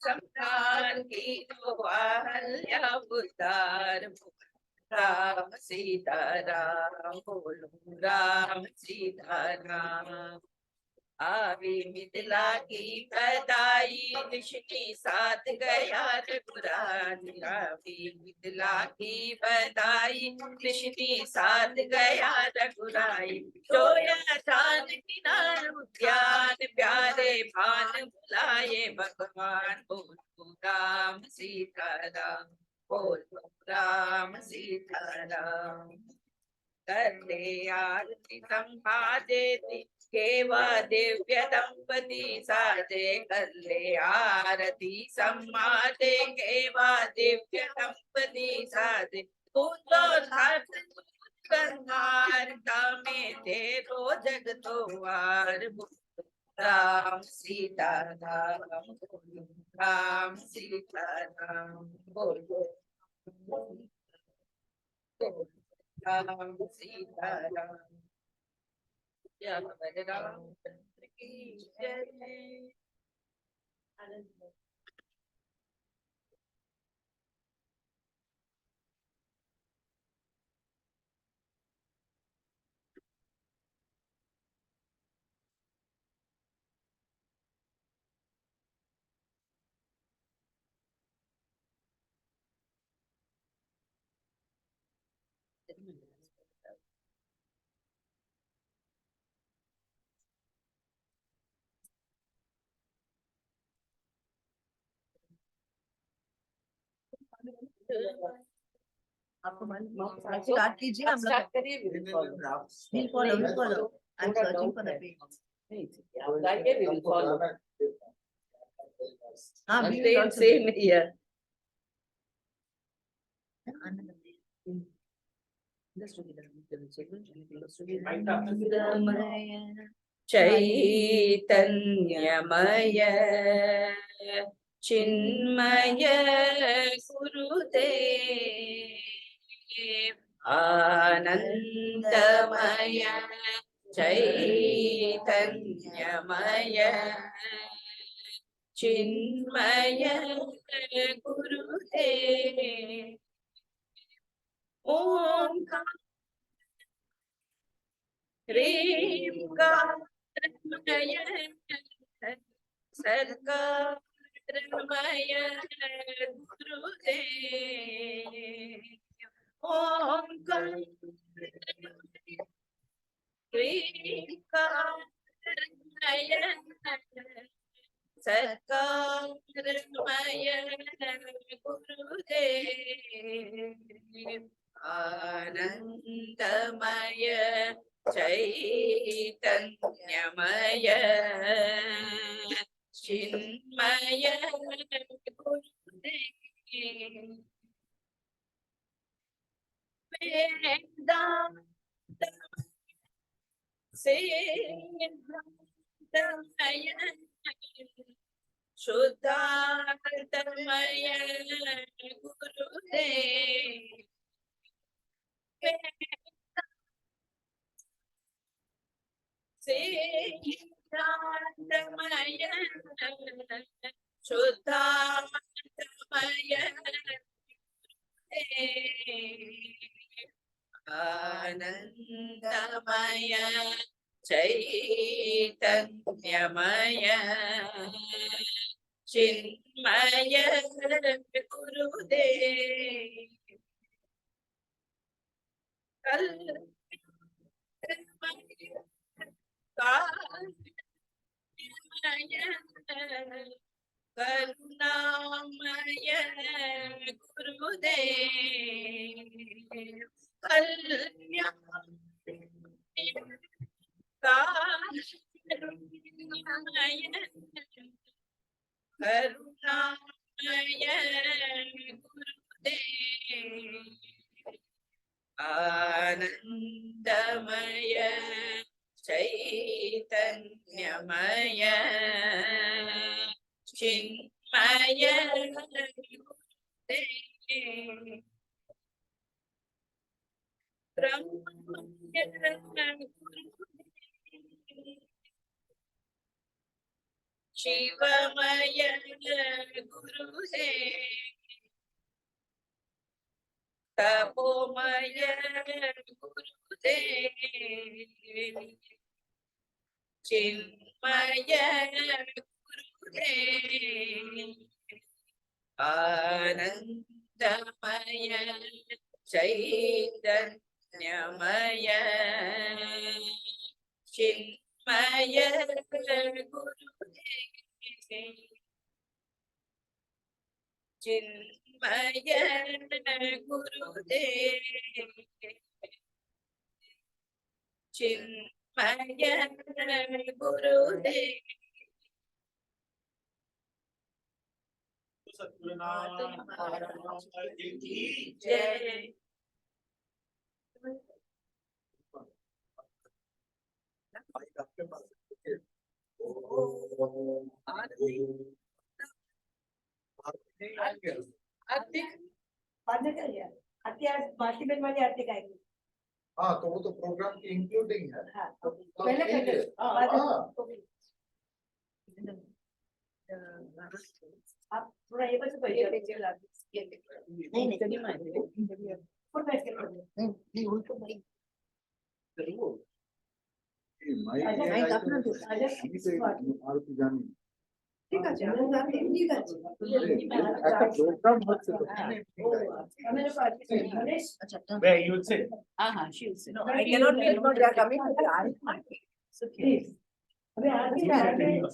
संहार की तो अहल्या उद्धार राम सीता राम बोलो राम सीता राम। आवी मिथिला की बधाई विष्णु साथ गया रघुराई आवी मिथिला की बधाई विष्णु साथ गया रघुराई जोया जान किनार उद्यान प्यारे भान बुलाए भगवान बोलो राम सीता राम बोलो राम सीता राम। करले आरती संभाजे केवा दिव्य दंपति साजे करले आरती सम्मादे केवा दिव्य दंपति साजे पूजो नाथ करनार में तेरो जगतोवार राम सीता राम बोलो राम सीता राम बोलो राम सीता राम। या हमारे रामचंद्र की जय। आपको स्टार्ट कीजिए हम लोग we'll follow I'm searching for the page we will follow हाँ we will also same here चैतन्यमय चिन्मय गुरुदेव आनंदमय चैतन्यमय चिन्मय गुरुदेव ओम ह्रीं कारमय सरकारमय गुरुदेव ओम ह्रीं कारमय सरकारमय गुरुदेव आनंदमय चैतन्यमय वेदांत से शुद्धार्थमय गुरुदेव से शुद्धार्थमय शुद्धार्थमय आनंदमय चैतन्यमय चिन्मय गुरुदेव करुणामय गुरुदेव करुणामय गुरुदेव आनंदमय चैतन्यमय चिन्मय गुरुदेव ब्रह्ममय गुरुदेव शिवमय गुरुदेव तपोमय गुरुदेव चिन्मय गुरुदेव आनंदमय चैतन्यमय चिन्मय गुरुदेव चिन्मय गुरुदेव चिन्मय गुरुदेव जय आरती बाद में करिए आरती आज मासी बहन वाली आरती गाएंगे हाँ तो वो तो प्रोग्राम की इंक्लूडिंग है। हाँ तो पहले ठीक है। बाद में हाँ। आप थोड़ा ये बस बैठिए नहीं नहीं फुल बैठ के नहीं उनको नहीं जरूर आजा अपना आजा आरती जानी ठीक है ठीक है একটা প্রোগ্রাম হচ্ছে তো मेरे पास गणेश अच्छा Where you will say? हाँ she will say no I cannot tell no they are coming to the army so please अबे आरती में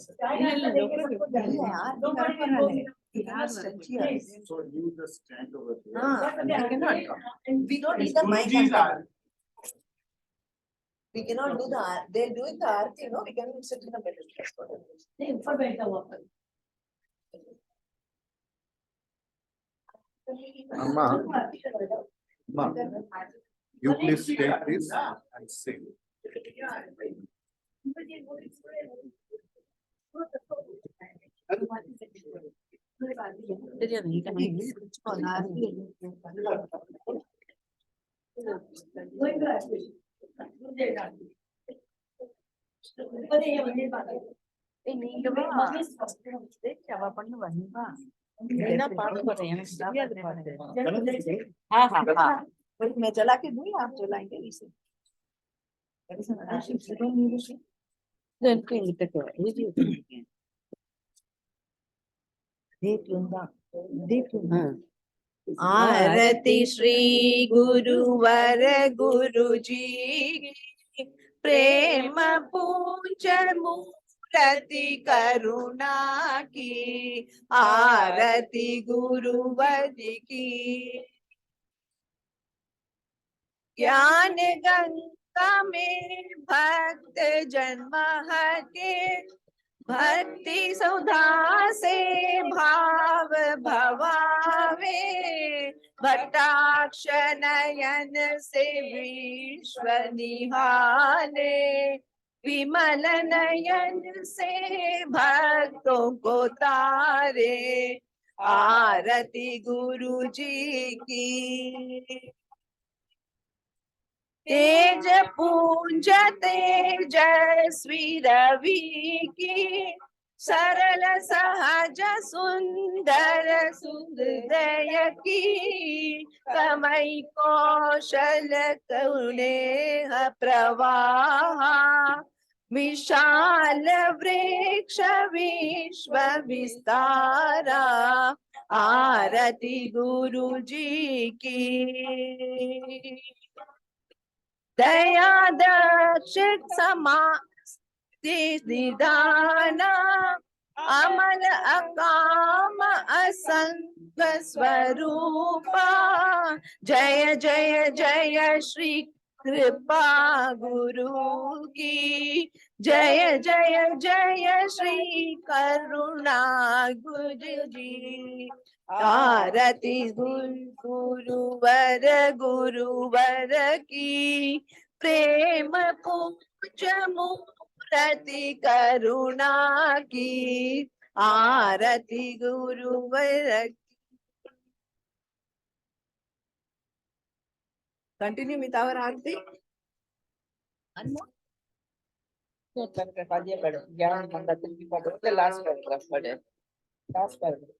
सबको जाना है यार दो बार कर रहे हैं so you just stand over there we don't need the mic we cannot do the they're doing the arti you know we can sit in the middle नहीं ऊपर बैठा हुआ पर Amma, Amma, you please take this and sing. हाँ हाँ हाँ मैं चला के दूँ आप चलाएंगे इसे आरती श्री गुरुवर गुरुजी प्रेम पूंज मूर्ति करुणा की आरती गुरुवर की ज्ञान गंगा में भक्त जन्म के भक्ति सुधा से भाव भवावे में भटाक्ष नयन से विश्व निहाले, विमल नयन से भक्तों को तारे, आरती गुरु जी की। तेज पुंज तेजस्वी रवि की, सरल सहज सुंदर सुंदय की, कमई कौशल करुणेह प्रवाह, विशाल वृक्ष विश्व विस्तारा, आरती गुरु जी की। दया दक्ष समा निदाना, अमल अकाम असंग स्वरूपा, जय जय जय श्री कृपा गुरु की, जय जय जय श्री करुणा गुरु जी, आरती गुरुवर की, प्रेम पूज मूर्ति करुणा की, आरती गुरुवर की। Continue with our aarti. Amma? The last paragraph. Last paragraph.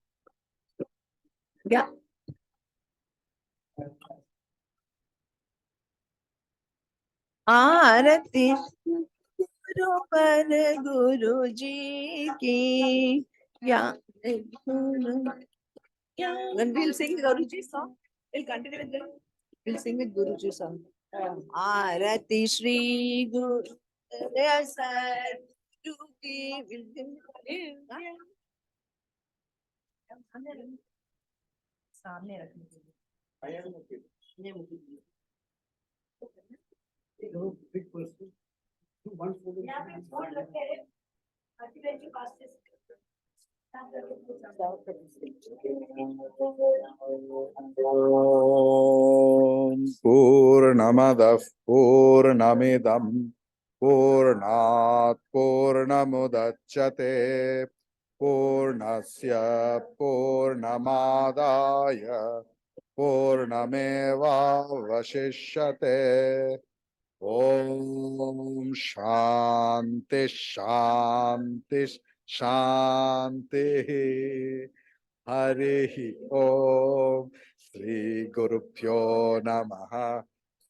Yeah. आरती गुरुवर गुरु जी की, yeah. When we'll sing Guruji song, we'll continue with them. We'll sing with Guruji song. Aarati Shri Guru Sadhu ki. We'll sing with सामने रखने के लिए। Big person. One photo. यहाँ पे phone रखे हैं, आरती जी पास से ॐ पूर्णमदः पूर्णमिदं पूर्णात् पूर्णमुदच्यते पूर्णस्य पूर्णमादाय पूर्णमेवावशिष्यते। ॐ शान्ति शान्ति शान्तिः। हरिः ॐ श्री गुरुभ्यो नमः।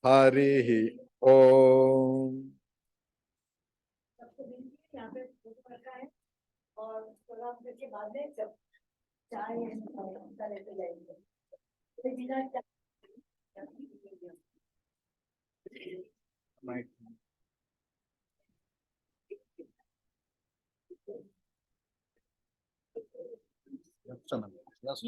हरिः ॐ। सबको विनती है, यहाँ पे फोटो रखा है और प्रोग्राम करके बाद में सब चाय नाश्ता लेते जाएंगे। तो बिना चाय Yes.